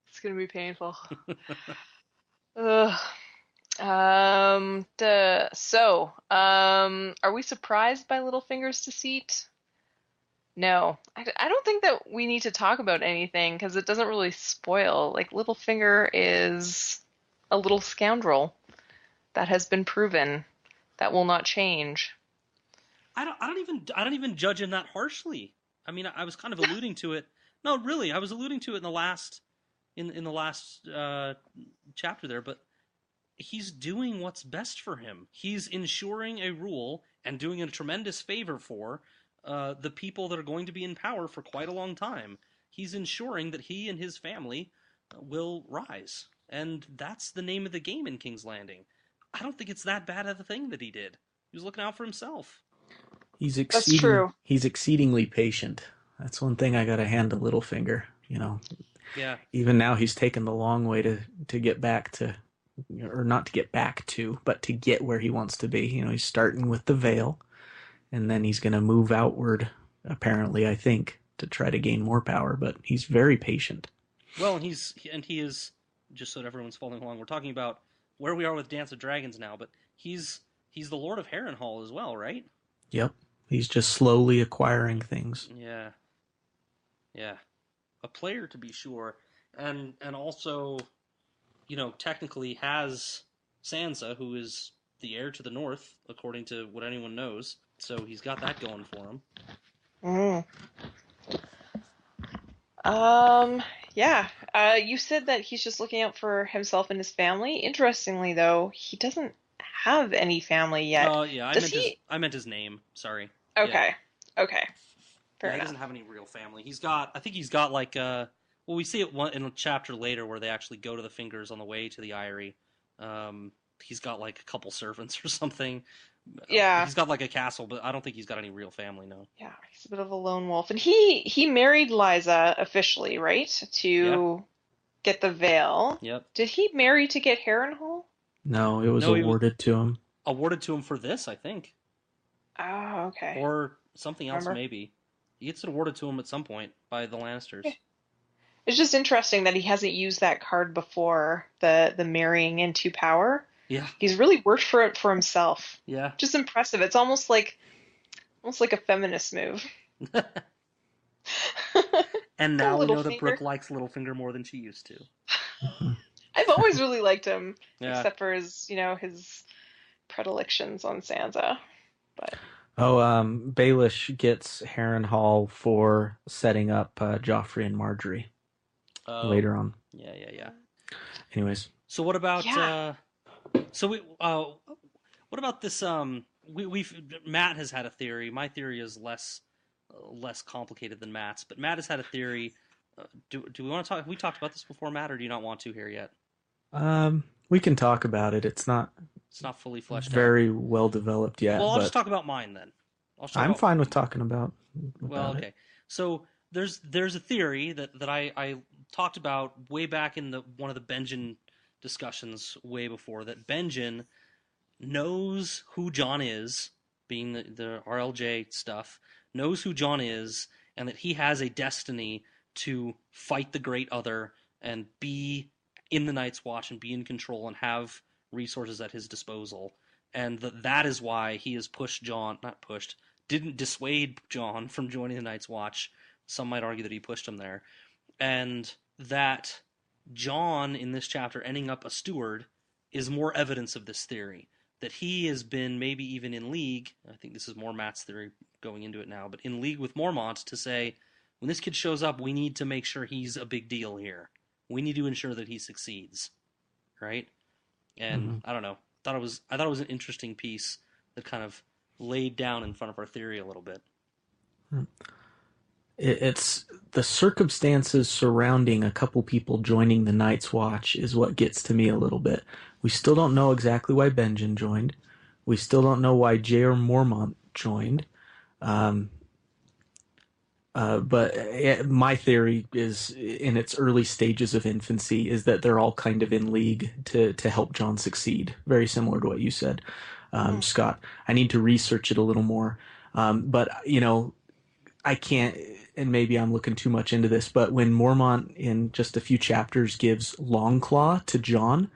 It's gonna be painful. Ugh. Are we surprised by Littlefinger's deceit? No, I don't think that we need to talk about anything because it doesn't really spoil. Like, Littlefinger is a little scoundrel that has been proven, that will not change. I don't even judge him that harshly. I mean, I was kind of alluding to it. No, really, I was alluding to it in the last chapter there, but he's doing what's best for him. He's ensuring a rule and doing a tremendous favor for the people that are going to be in power for quite a long time. He's ensuring that he and his family will rise. And that's the name of the game in King's Landing. I don't think it's that bad of a thing that he did. He was looking out for himself. That's true. He's exceedingly patient. That's one thing I gotta hand to Littlefinger. Yeah. Even now he's taken the long way to get back to, or not to get back to, but to get where he wants to be. He's starting with the Vale, and then he's gonna move outward, apparently, I think, to try to gain more power, but he's very patient. Well, and he is, just so that everyone's following along, we're talking about where we are with Dance of Dragons now, but he's the Lord of Harrenhal as well, right? Yep. He's just slowly acquiring things. Yeah. Yeah. A player, to be sure. And also, technically has Sansa, who is the heir to the North, according to what anyone knows. So he's got that going for him. Yeah. You said that he's just looking out for himself and his family. Interestingly, though, he doesn't have any family yet. Oh, yeah. I meant his name. Sorry. Okay. Yeah. Okay. Fair He enough. doesn't have any real family. I think he's got like we see it in a chapter later where they actually go to the Fingers on the way to the Eyrie. He's got like a couple servants or something. Yeah. He's got like a castle, but I don't think he's got any real family, no. Yeah, he's a bit of a lone wolf. And he married Liza officially, right? To get the veil. Yep. Did he marry to get Harrenhal? No, it was No, he awarded to him. Awarded to him for this, I think. Oh, okay. Or something else, Remember? maybe. He gets it awarded to him at some point by the Lannisters. It's just interesting that he hasn't used that card before, the marrying into power. Yeah. He's really worked for it for himself. Yeah. Just impressive. It's almost like a feminist move. And Go now we know that Littlefinger. Brooke likes Littlefinger more than she used to. I've always really liked him, Yeah. except for his, his predilections on Sansa. But Baelish gets Harrenhal for setting up Joffrey and Marjorie later on. Yeah. Anyways, so what about Yeah. what about this? Matt has had a theory. My theory is less complicated than Matt's, but Matt has had a theory. Do we want to talk? Have we talked about this before, Matt, or do you not want to here yet? we can talk about it. It's not fully fleshed out. Very well developed yet. Well, I'll but just talk about mine then. I'm fine with talking about. Well, okay. So there's a theory that I talked about way back in one of the Benjen discussions way before, that Benjen knows who Jon is, being the RLJ stuff, knows who Jon is, and that he has a destiny to fight the Great Other and be in the Night's Watch and be in control and have resources at his disposal, and that is why he has didn't dissuade Jon from joining the Night's Watch. Some might argue that he pushed him there, and that Jon in this chapter ending up a steward is more evidence of this theory, that he has been maybe even in league. I think this is more Matt's theory going into it now, but in league with Mormont to say, when this kid shows up, we need to make sure he's a big deal here. We need to ensure that he succeeds, right? And I don't know. I thought it was an interesting piece that kind of laid down in front of our theory a little bit. It's the circumstances surrounding a couple people joining the Night's Watch is what gets to me a little bit. We still don't know exactly why Benjen joined. We still don't know why J.R. Mormont joined. But my theory is, in its early stages of infancy, is that they're all kind of in league to help Jon succeed. Very similar to what you said, Scott. I need to research it a little more. But, I can't, and maybe I'm looking too much into this, but when Mormont in just a few chapters gives Longclaw to Jon,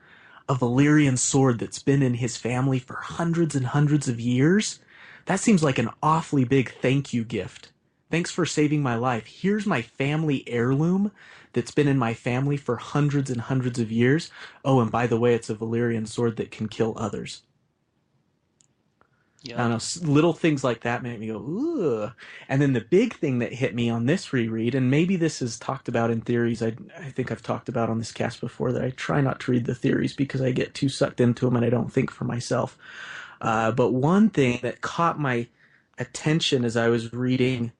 a Valyrian sword that's been in his family for hundreds and hundreds of years, that seems like an awfully big thank you gift. Thanks for saving my life. Here's my family heirloom that's been in my family for hundreds and hundreds of years. Oh, and by the way, it's a Valyrian sword that can kill others. Yeah. I don't know, little things like that make me go, ooh. And then the big thing that hit me on this reread, and maybe this is talked about in theories I think I've talked about on this cast before, that I try not to read the theories because I get too sucked into them and I don't think for myself. But one thing that caught my attention as I was reading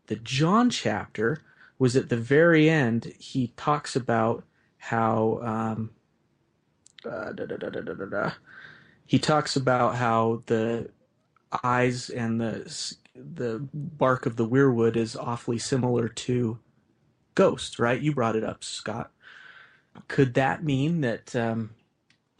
the Jon chapter was at the very end, he talks about how he talks about how the eyes and the bark of the weirwood is awfully similar to Ghost, right? You brought it up, Scott. Could that mean that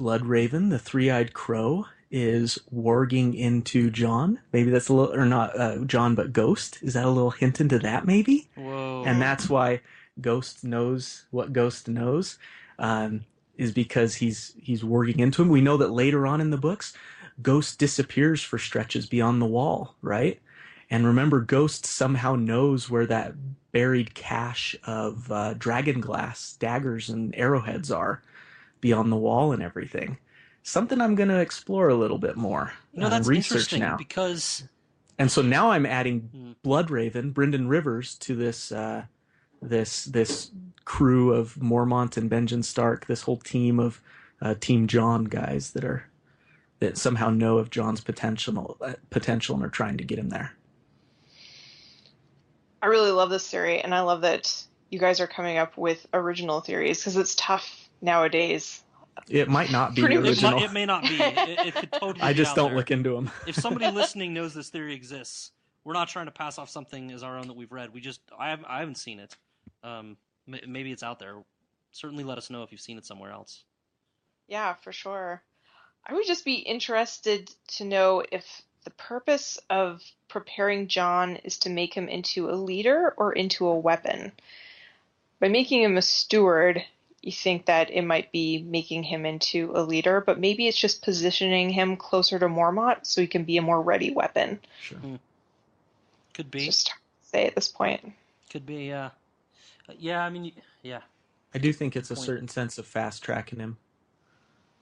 Bloodraven, the three-eyed crow, is warging into Jon? Maybe that's a little, or not Jon, but Ghost. Is that a little hint into that? Maybe. Whoa. And that's why Ghost knows what Ghost knows, is because he's warging into him. We know that later on in the books, Ghost disappears for stretches beyond the wall, right? And remember, Ghost somehow knows where that buried cache of dragon glass, daggers, and arrowheads are beyond the wall and everything. Something I'm going to explore a little bit more. That's research interesting now. Because... And so now I'm adding Bloodraven, Brynden Rivers, to this this crew of Mormont and Benjen Stark, this whole team of Team Jon guys that somehow know of Jon's potential and are trying to get him there. I really love this theory, and I love that you guys are coming up with original theories, because it's tough nowadays. It might not be original. It may not be. It could totally I be just out don't there. look into them. If somebody listening knows this theory exists, we're not trying to pass off something as our own that we've read. I haven't seen it. Maybe it's out there. Certainly let us know if you've seen it somewhere else. Yeah, for sure. I would just be interested to know if the purpose of preparing Jon is to make him into a leader or into a weapon. By making him a steward, you think that it might be making him into a leader, but maybe it's just positioning him closer to Mormont so he can be a more ready weapon. Sure. Could be. Just hard to say at this point. Could be, yeah. Yeah, I mean, yeah. I do think it's a certain sense of fast tracking him.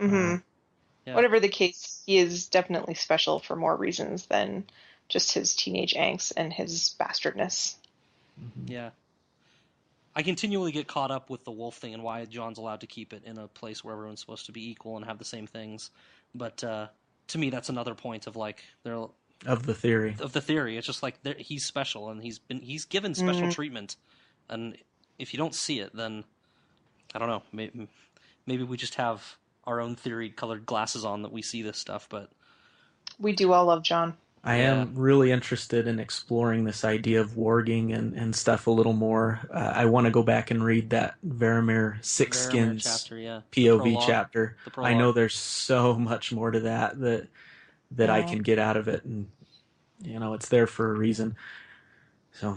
Mm-hmm. Yeah. Whatever the case, he is definitely special for more reasons than just his teenage angst and his bastardness. Yeah. I continually get caught up with the wolf thing and why Jon's allowed to keep it in a place where everyone's supposed to be equal and have the same things. But to me, that's another point of like of the theory. Of the theory, it's just like he's special and he's given special treatment, and if you don't see it, then I don't know. Maybe we just have our own theory-colored glasses on that we see this stuff, but we do all love Jon. I am really interested in exploring this idea of warging and stuff a little more. I want to go back and read that Varamir Six Skins chapter, POV chapter. I know there's so much more to that I can get out of it, and it's there for a reason. So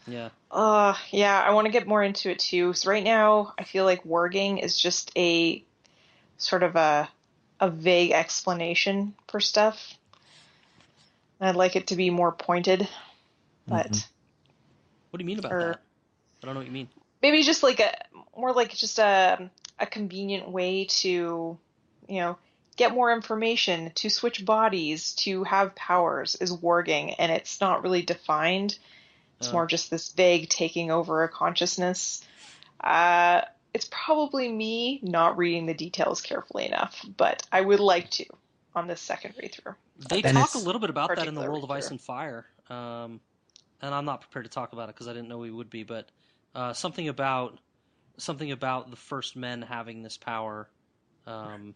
yeah, I want to get more into it too. So right now, I feel like warging is just a sort of a vague explanation for stuff. I'd like it to be more pointed, but what do you mean about that? I don't know what you mean. Maybe just like a convenient way to, get more information, to switch bodies, to have powers is warging, and it's not really defined. It's more just this vague taking over a consciousness. It's probably me not reading the details carefully enough, but I would like to on this second read-through. They talk a little bit about that in the World of Ice and Fire, and I'm not prepared to talk about it because I didn't know we would be, but something about the first men having this power, and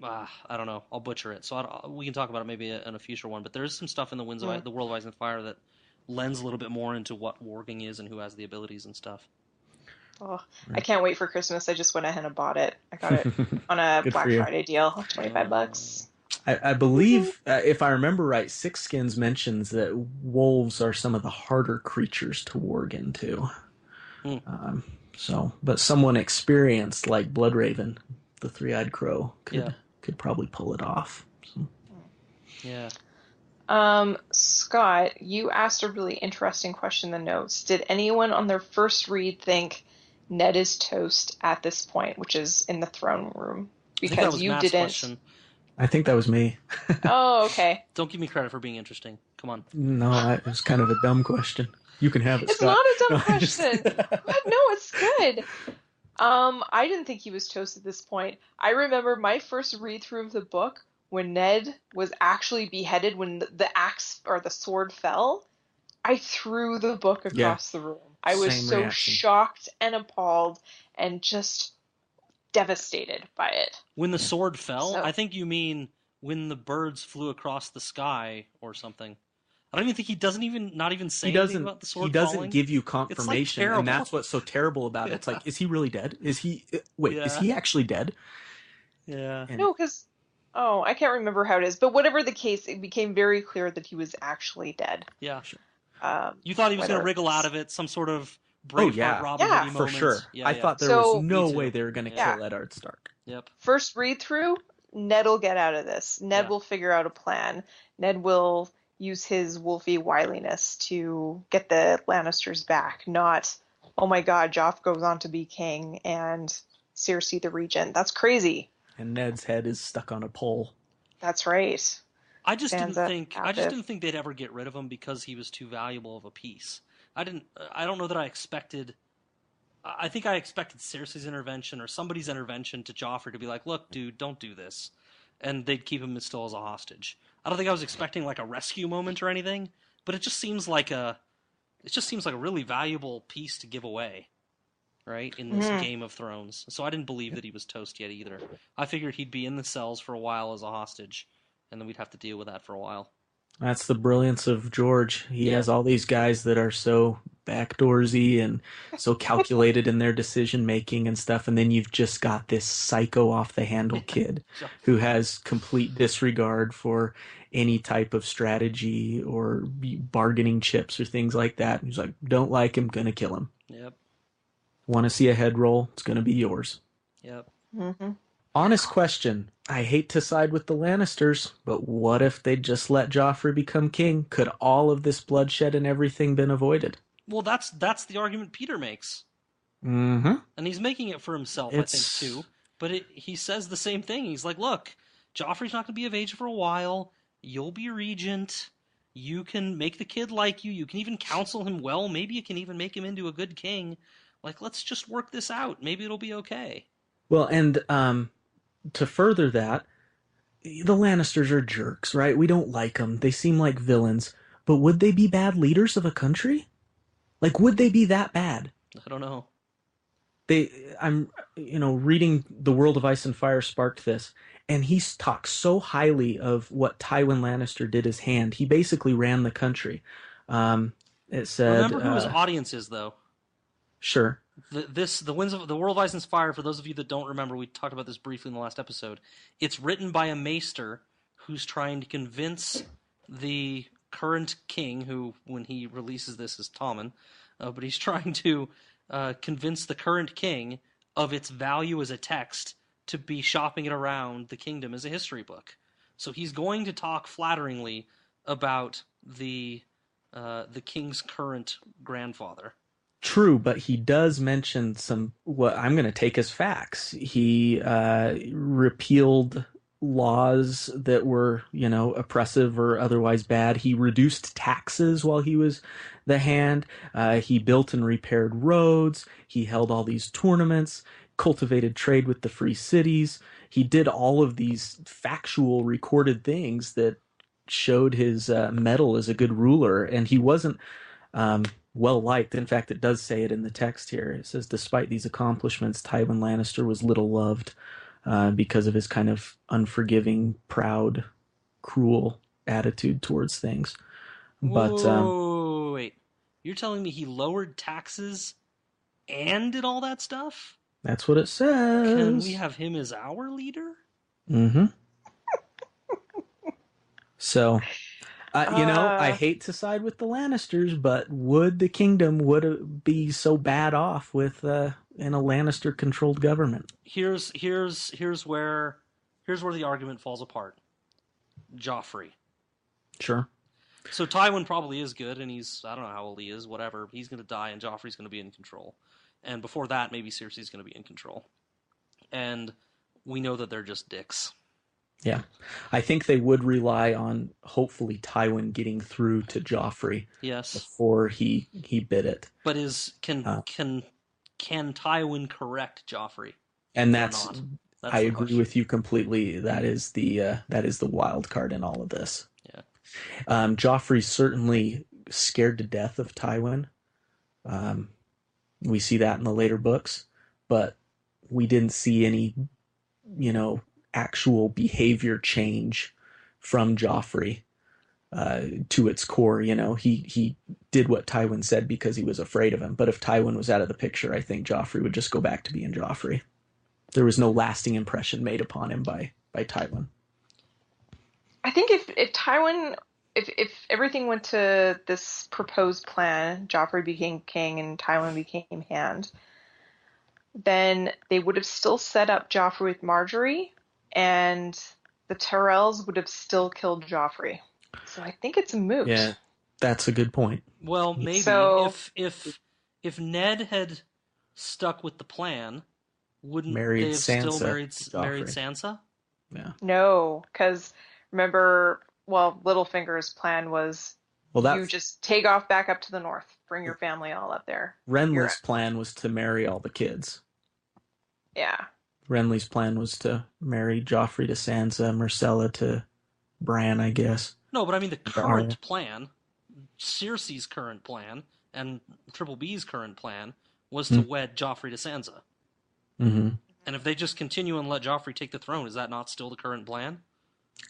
I don't know, I'll butcher it, so we can talk about it maybe in a future one, but there is some stuff in the the World of Ice and Fire that lends a little bit more into what warging is and who has the abilities and stuff. Oh, I can't wait for Christmas. I just went ahead and bought it. I got it on a Black Friday deal, $25. I believe, if I remember right, Six Skins mentions that wolves are some of the harder creatures to warg into. But someone experienced like Bloodraven, the three-eyed crow, could probably pull it off. So. Yeah. Scott, you asked a really interesting question in the notes. Did anyone on their first read think Ned is toast at this point, which is in the throne room? Because you didn't. Question. I think that was me. Oh, okay. Don't give me credit for being interesting. Come on. No, it was kind of a dumb question. You can have it, It's Scott. not a dumb question. What? No, it's good. I didn't think he was toast at this point. I remember my first read through of the book when Ned was actually beheaded, when the axe or the sword fell. I threw the book across the room. I was so shocked and appalled and just devastated by it. When the sword fell? I think you mean when the birds flew across the sky or something. I don't even think he doesn't not even say anything about the sword He doesn't falling. give you confirmation, like and that's what's so terrible about it. It's like, is he really dead? Is he actually dead? Yeah. No, because... Oh, I can't remember how it is. But whatever the case, it became very clear that he was actually dead. Yeah. You thought he was going to wriggle out of it, some sort of Braveheart Robin Hood moment. For sure. I thought there was no way they were going to kill Eddard Stark. Yep. First read through, Ned will get out of this. Ned will figure out a plan. Ned will use his wolfy wiliness to get the Lannisters back, not, oh my god, Joff goes on to be king and Cersei the regent. That's crazy. And Ned's head is stuck on a pole. That's right. I just didn't think they'd ever get rid of him because he was too valuable of a piece. I don't know that I expected. I think I expected Cersei's intervention or somebody's intervention to Joffrey to be like, "Look, dude, don't do this," and they'd keep him still as a hostage. I don't think I was expecting like a rescue moment or anything, but it just seems like a really valuable piece to give away. Right, in this Game of Thrones. So I didn't believe that he was toast yet either. I figured he'd be in the cells for a while as a hostage, and then we'd have to deal with that for a while. That's the brilliance of George. He has all these guys that are so backdoorsy and so calculated in their decision making and stuff, and then you've just got this psycho off the handle kid who has complete disregard for any type of strategy or bargaining chips or things like that. He's like, don't like him, gonna kill him. Yep. Want to see a head roll? It's going to be yours. Yep. Mm-hmm. Honest question. I hate to side with the Lannisters, but what if they just let Joffrey become king? Could all of this bloodshed and everything been avoided? Well, that's the argument Peter makes. Mm-hmm. And he's making it for himself, I think, too. But he says the same thing. He's like, look, Joffrey's not going to be of age for a while. You'll be regent. You can make the kid like you. You can even counsel him well. Maybe you can even make him into a good king. Like, let's just work this out. Maybe it'll be okay. Well, and to further that, the Lannisters are jerks, right? We don't like them. They seem like villains. But would they be bad leaders of a country? Like, would they be that bad? I don't know. I'm reading The World of Ice and Fire sparked this, and he talks so highly of what Tywin Lannister did his hand. He basically ran the country. It said, remember who his audience is, though. Sure. The World of Ice and Fire. For those of you that don't remember, we talked about this briefly in the last episode. It's written by a maester who's trying to convince the current king, who, when he releases this, is Tommen, but he's trying to convince the current king of its value as a text to be shopping it around the kingdom as a history book. So he's going to talk flatteringly about the king's current grandfather. True, but he does mention what I'm going to take as facts. He repealed laws that were, oppressive or otherwise bad. He reduced taxes while he was the hand. He built and repaired roads. He held all these tournaments, cultivated trade with the free cities. He did all of these factual recorded things that showed his mettle as a good ruler, and he wasn't well liked. In fact, it does say it in the text here. It says, despite these accomplishments, Tywin Lannister was little loved because of his kind of unforgiving, proud, cruel attitude towards things. But wait, you're telling me he lowered taxes and did all that stuff? That's what it says. Can we have him as our leader? Mm-hmm. So, I hate to side with the Lannisters, but would the kingdom be so bad off with in a Lannister-controlled government? Here's where the argument falls apart. Joffrey. Sure. So Tywin probably is good, and I don't know how old he is, whatever. He's going to die, and Joffrey's going to be in control. And before that, maybe Cersei's going to be in control. And we know that they're just dicks. Yeah. I think they would rely on, hopefully, Tywin getting through to Joffrey. Yes. Before he bid it. But can Tywin correct Joffrey? And that's I agree question. with you completely. That is the wild card in all of this. Yeah. Joffrey's certainly scared to death of Tywin. We see that in the later books, but we didn't see any, actual behavior change from Joffrey to its core. He did what Tywin said because he was afraid of him. But if Tywin was out of the picture, I think Joffrey would just go back to being Joffrey. There was no lasting impression made upon him by Tywin. I think if Tywin, if everything went to this proposed plan, Joffrey became king and Tywin became hand, then they would have still set up Joffrey with Marjorie, and the Tyrells would have still killed Joffrey. So I think it's a moot. Yeah, that's a good point. Well, maybe So, if Ned had stuck with the plan, wouldn't Married they have Sansa still married Joffrey. Sansa? Yeah. no, because remember, Littlefinger's plan was you just take off back up to the north, bring your family all up there. Renly's plan was to marry all the kids. Yeah. Renly's plan was to marry Joffrey to Sansa, Myrcella to Bran, I guess. No, but I mean the current plan, Cersei's current plan, and Triple B's current plan was to wed Joffrey to Sansa. Mm-hmm. And if they just continue and let Joffrey take the throne, is that not still the current plan?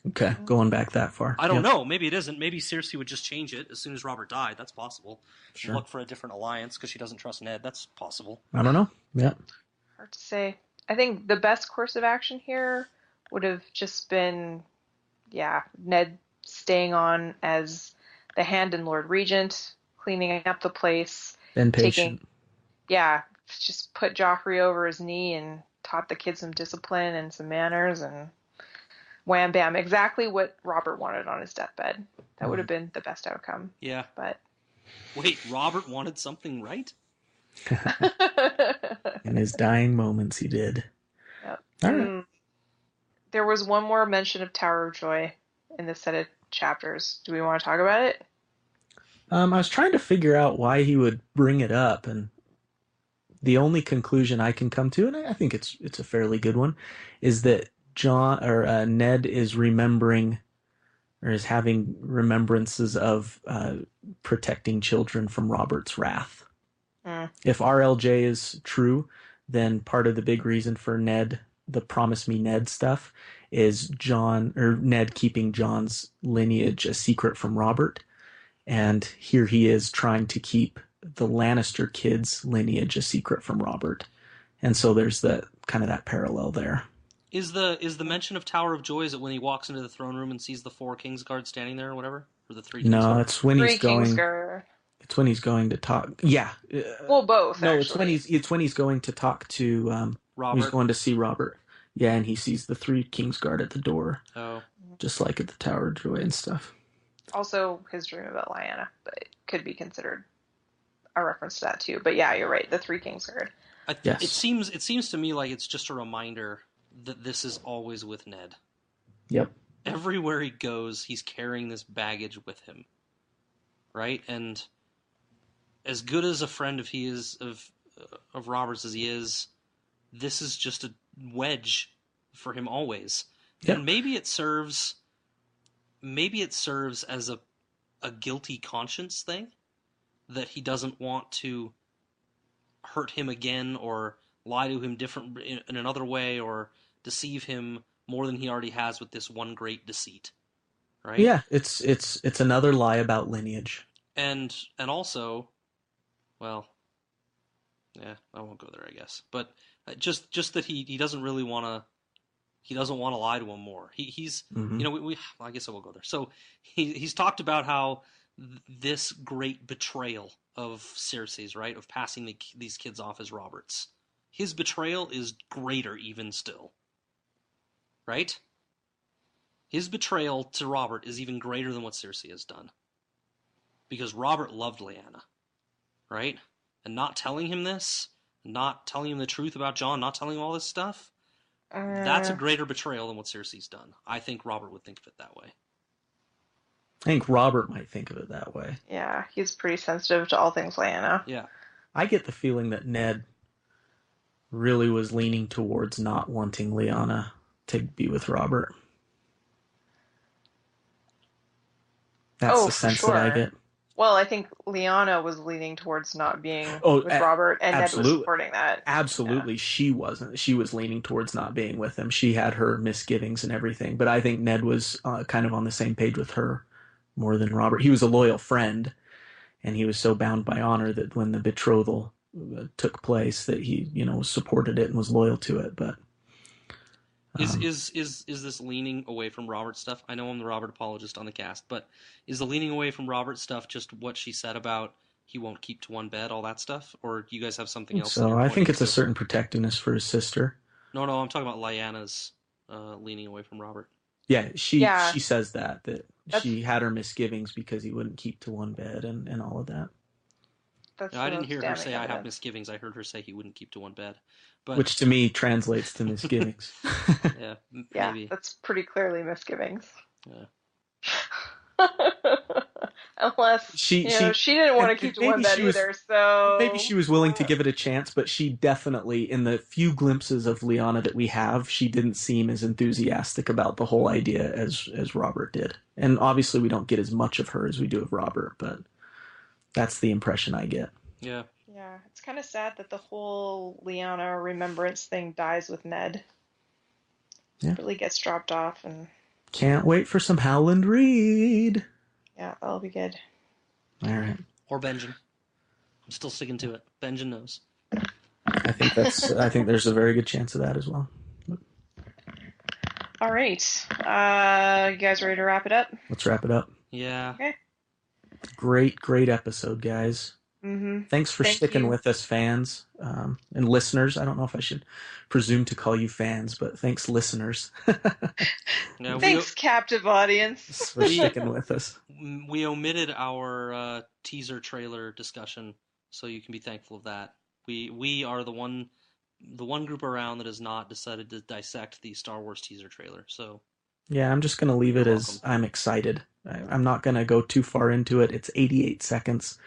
Okay, going back that far. I don't know. Maybe it isn't. Maybe Cersei would just change it as soon as Robert died. That's possible. Sure. Look for a different alliance because she doesn't trust Ned. That's possible. I don't know. Yeah. Hard to say. I think the best course of action here would have just been, Ned staying on as the Hand and Lord Regent, cleaning up the place. And patient. just put Joffrey over his knee and taught the kid some discipline and some manners, and wham bam, exactly what Robert wanted on his deathbed. That would have been the best outcome. Yeah. But wait, Robert wanted something right? In his dying moments, he did. Yep. All right. There was one more mention of Tower of Joy in this set of chapters. Do we want to talk about it? I was trying to figure out why he would bring it up, and the only conclusion I can come to, and I think it's a fairly good one, is that Ned is remembering, or is having remembrances of protecting children from Robert's wrath. If RLJ is true, then part of the big reason for Ned, the Promise Me Ned stuff, is Ned keeping Jon's lineage a secret from Robert. And here he is trying to keep the Lannister kids' lineage a secret from Robert. And so there's that parallel there. Is the mention of Tower of Joy, is it when he walks into the throne room and sees the 4 Kingsguard standing there or whatever? Or the 3 Kingsguard? No, it's when he's going. Kingsguard. It's when he's going to talk. Yeah. Well, both. No, actually. it's when he's going to talk to Robert. He's going to see Robert. Yeah, and he sees the 3 Kingsguard at the door. Oh. Just like at the Tower of Joy and stuff. Also, his dream about Lyanna, but it could be considered a reference to that too. But yeah, you're right. The 3 Kingsguard. Yes. It seems to me like it's just a reminder that this is always with Ned. Yep. Everywhere he goes, he's carrying this baggage with him, right? And as good as a friend of Robert's as he is, this is just a wedge for him always. Yep. And maybe it serves as a guilty conscience thing, that he doesn't want to hurt him again or lie to him different in another way or deceive him more than he already has with this one great deceit, right? Yeah, it's another lie about lineage. And also, well, yeah, I won't go there, I guess. But just that he doesn't really want to. He doesn't want to lie to him more. He's I guess I will go there. So he's talked about how this great betrayal of Cersei's, right, of passing these kids off as Robert's, his betrayal is greater even still, right? His betrayal to Robert is even greater than what Cersei has done, because Robert loved Lyanna, right? And not telling him this, not telling him the truth about Jon, not telling him all this stuff. That's a greater betrayal than what Cersei's done. I think Robert would think of it that way. I think Robert might think of it that way. Yeah, he's pretty sensitive to all things Lyanna. Yeah. I get the feeling that Ned really was leaning towards not wanting Lyanna to be with Robert. That's the sense that I get. Well, I think Lyanna was leaning towards not being with Robert, and Ned was supporting that. Absolutely, yeah. She wasn't. She was leaning towards not being with him. She had her misgivings and everything, but I think Ned was kind of on the same page with her more than Robert. He was a loyal friend, and he was so bound by honor that when the betrothal took place, that he, supported it and was loyal to it. But is this leaning away from Robert stuff? I know I'm the Robert apologist on the cast, but is the leaning away from Robert stuff just what she said about he won't keep to one bed, all that stuff? Or do you guys have something else? So I think it's a certain protectiveness for his sister. No, I'm talking about Lyanna's leaning away from Robert. Yeah, she says that she had her misgivings because he wouldn't keep to one bed and all of that. I didn't hear her say I have misgivings. I heard her say he wouldn't keep to one bed. But, which to me translates to misgivings. Yeah, maybe. Yeah, that's pretty clearly misgivings. Yeah. Unless she didn't want to keep to one bed either, so maybe she was willing to give it a chance, but she definitely, in the few glimpses of Lyanna that we have, she didn't seem as enthusiastic about the whole idea as Robert did. And obviously we don't get as much of her as we do of Robert, but that's the impression I get. Yeah. Yeah, it's kind of sad that the whole Lyanna remembrance thing dies with Ned. Yeah. It really gets dropped off, and can't wait for some Howland Reed. Yeah, that'll be good. All right. Or Benjen. I'm still sticking to it. Benjen knows. I think there's a very good chance of that as well. All right. You guys ready to wrap it up? Let's wrap it up. Yeah. Okay. Great episode, guys. Mm-hmm. Thanks for sticking with us, fans and listeners. I don't know if I should presume to call you fans, but thanks, listeners. Yeah, Thanks, captive audience. For sticking with us. We omitted our teaser trailer discussion, so you can be thankful of that. We are the one group around that has not decided to dissect the Star Wars teaser trailer. So yeah, I'm just going to leave it as I'm excited. I'm not going to go too far into it. It's 88 seconds.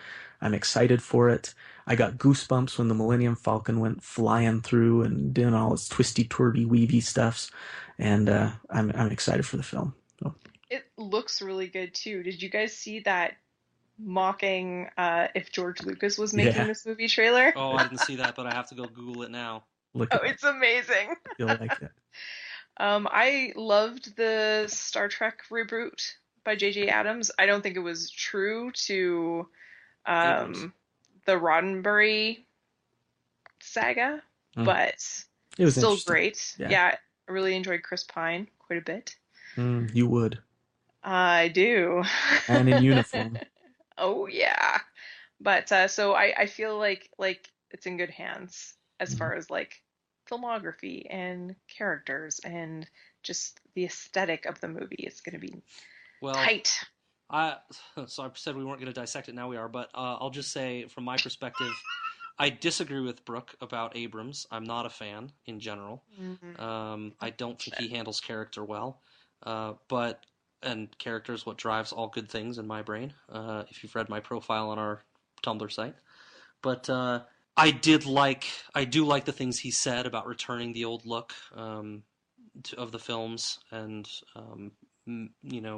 I'm excited for it. I got goosebumps when the Millennium Falcon went flying through and doing all its twisty, twirly, weavy stuffs, and I'm excited for the film. So. It looks really good too. Did you guys see that mocking if George Lucas was making this movie trailer? Oh, I didn't see that, but I have to go Google it now. It's amazing. You'll like it. I loved the Star Trek reboot by J.J. Abrams. I don't think it was true to the Roddenberry saga, but it was still great. Yeah, I really enjoyed Chris Pine quite a bit. You would. I do. And in uniform. Oh yeah, but so I feel like it's in good hands as far as like filmography and characters and just the aesthetic of the movie. It's going to be tight. So I said we weren't going to dissect it. Now we are, but I'll just say from my perspective, I disagree with Brooke about Abrams. I'm not a fan in general. Mm-hmm. I don't think he handles character well, and character is what drives all good things in my brain. If you've read my profile on our Tumblr site, but I do like the things he said about returning the old look of the films and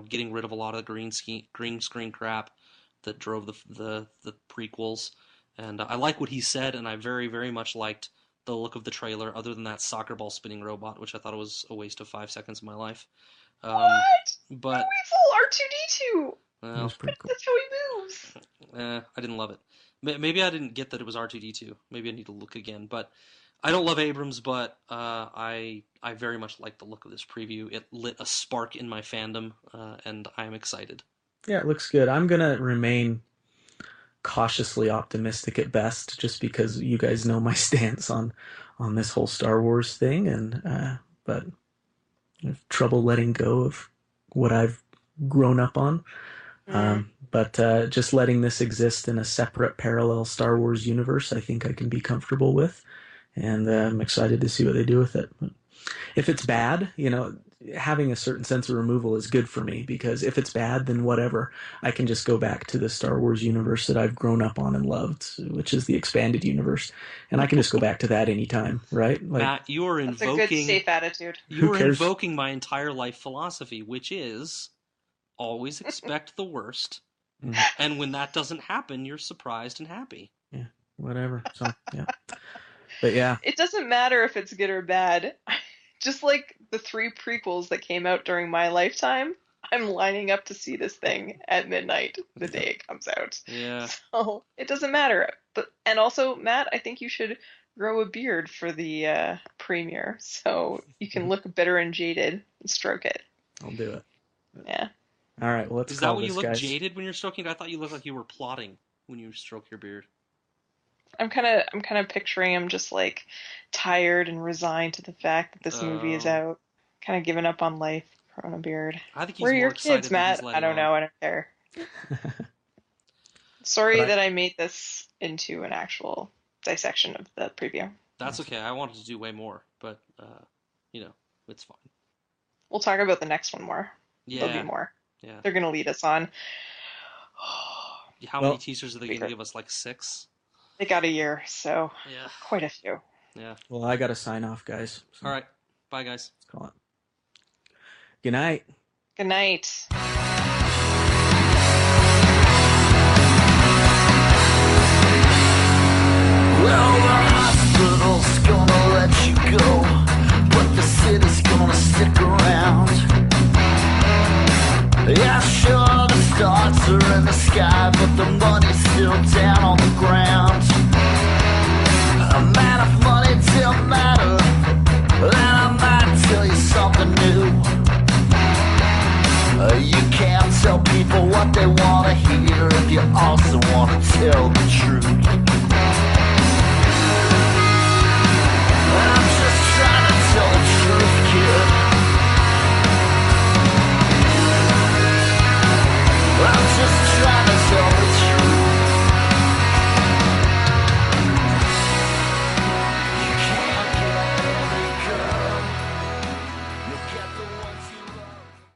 getting rid of a lot of the green screen crap that drove the prequels. And I like what he said, and I very, very much liked the look of the trailer, other than that soccer ball spinning robot, which I thought was a waste of 5 seconds of my life. What? But full R2-D2! Well, that's how he moves! I didn't love it. Maybe I didn't get that it was R2-D2. Maybe I need to look again. But I don't love Abrams, but I very much like the look of this preview. It lit a spark in my fandom, and I am excited. Yeah, it looks good. I'm going to remain cautiously optimistic at best, just because you guys know my stance on this whole Star Wars thing, and but I have trouble letting go of what I've grown up on. But just letting this exist in a separate parallel Star Wars universe, I think I can be comfortable with, and I'm excited to see what they do with it. But if it's bad, having a certain sense of removal is good for me, because if it's bad, then whatever. I can just go back to the Star Wars universe that I've grown up on and loved, which is the expanded universe, and I can just go back to that anytime, right? Matt, you are invoking... That's a good, safe attitude. You are invoking my entire life philosophy, which is always expect the worst, and when that doesn't happen, you're surprised and happy. Yeah, whatever. So, yeah. But yeah. It doesn't matter if it's good or bad. Just like the 3 prequels that came out during my lifetime, I'm lining up to see this thing at midnight the day it comes out. Yeah. So it doesn't matter. And also, Matt, I think you should grow a beard for the premiere, so you can look bitter and jaded and stroke it. I'll do it. Yeah. All right. Well, let's Is call that when this, you look guys. jaded when you're stroking it? I thought you looked like you were plotting when you stroke your beard. I'm kind of picturing him just like tired and resigned to the fact that this movie is out, kind of giving up on life, growing a beard. I think he's Where are more your excited kids, than Matt? he's I letting don't on. know. I don't care. Sorry that I made this into an actual dissection of the preview. That's okay. I wanted to do way more, but it's fine. We'll talk about the next one more. Yeah. There'll be more. Yeah. They're gonna lead us on. How many teasers are they going to give us? Like 6? They got a year, so yeah, quite a few. Yeah. Well, I got to sign off, guys. So all right. Bye, guys. let's call it. Good night. Good night. Well,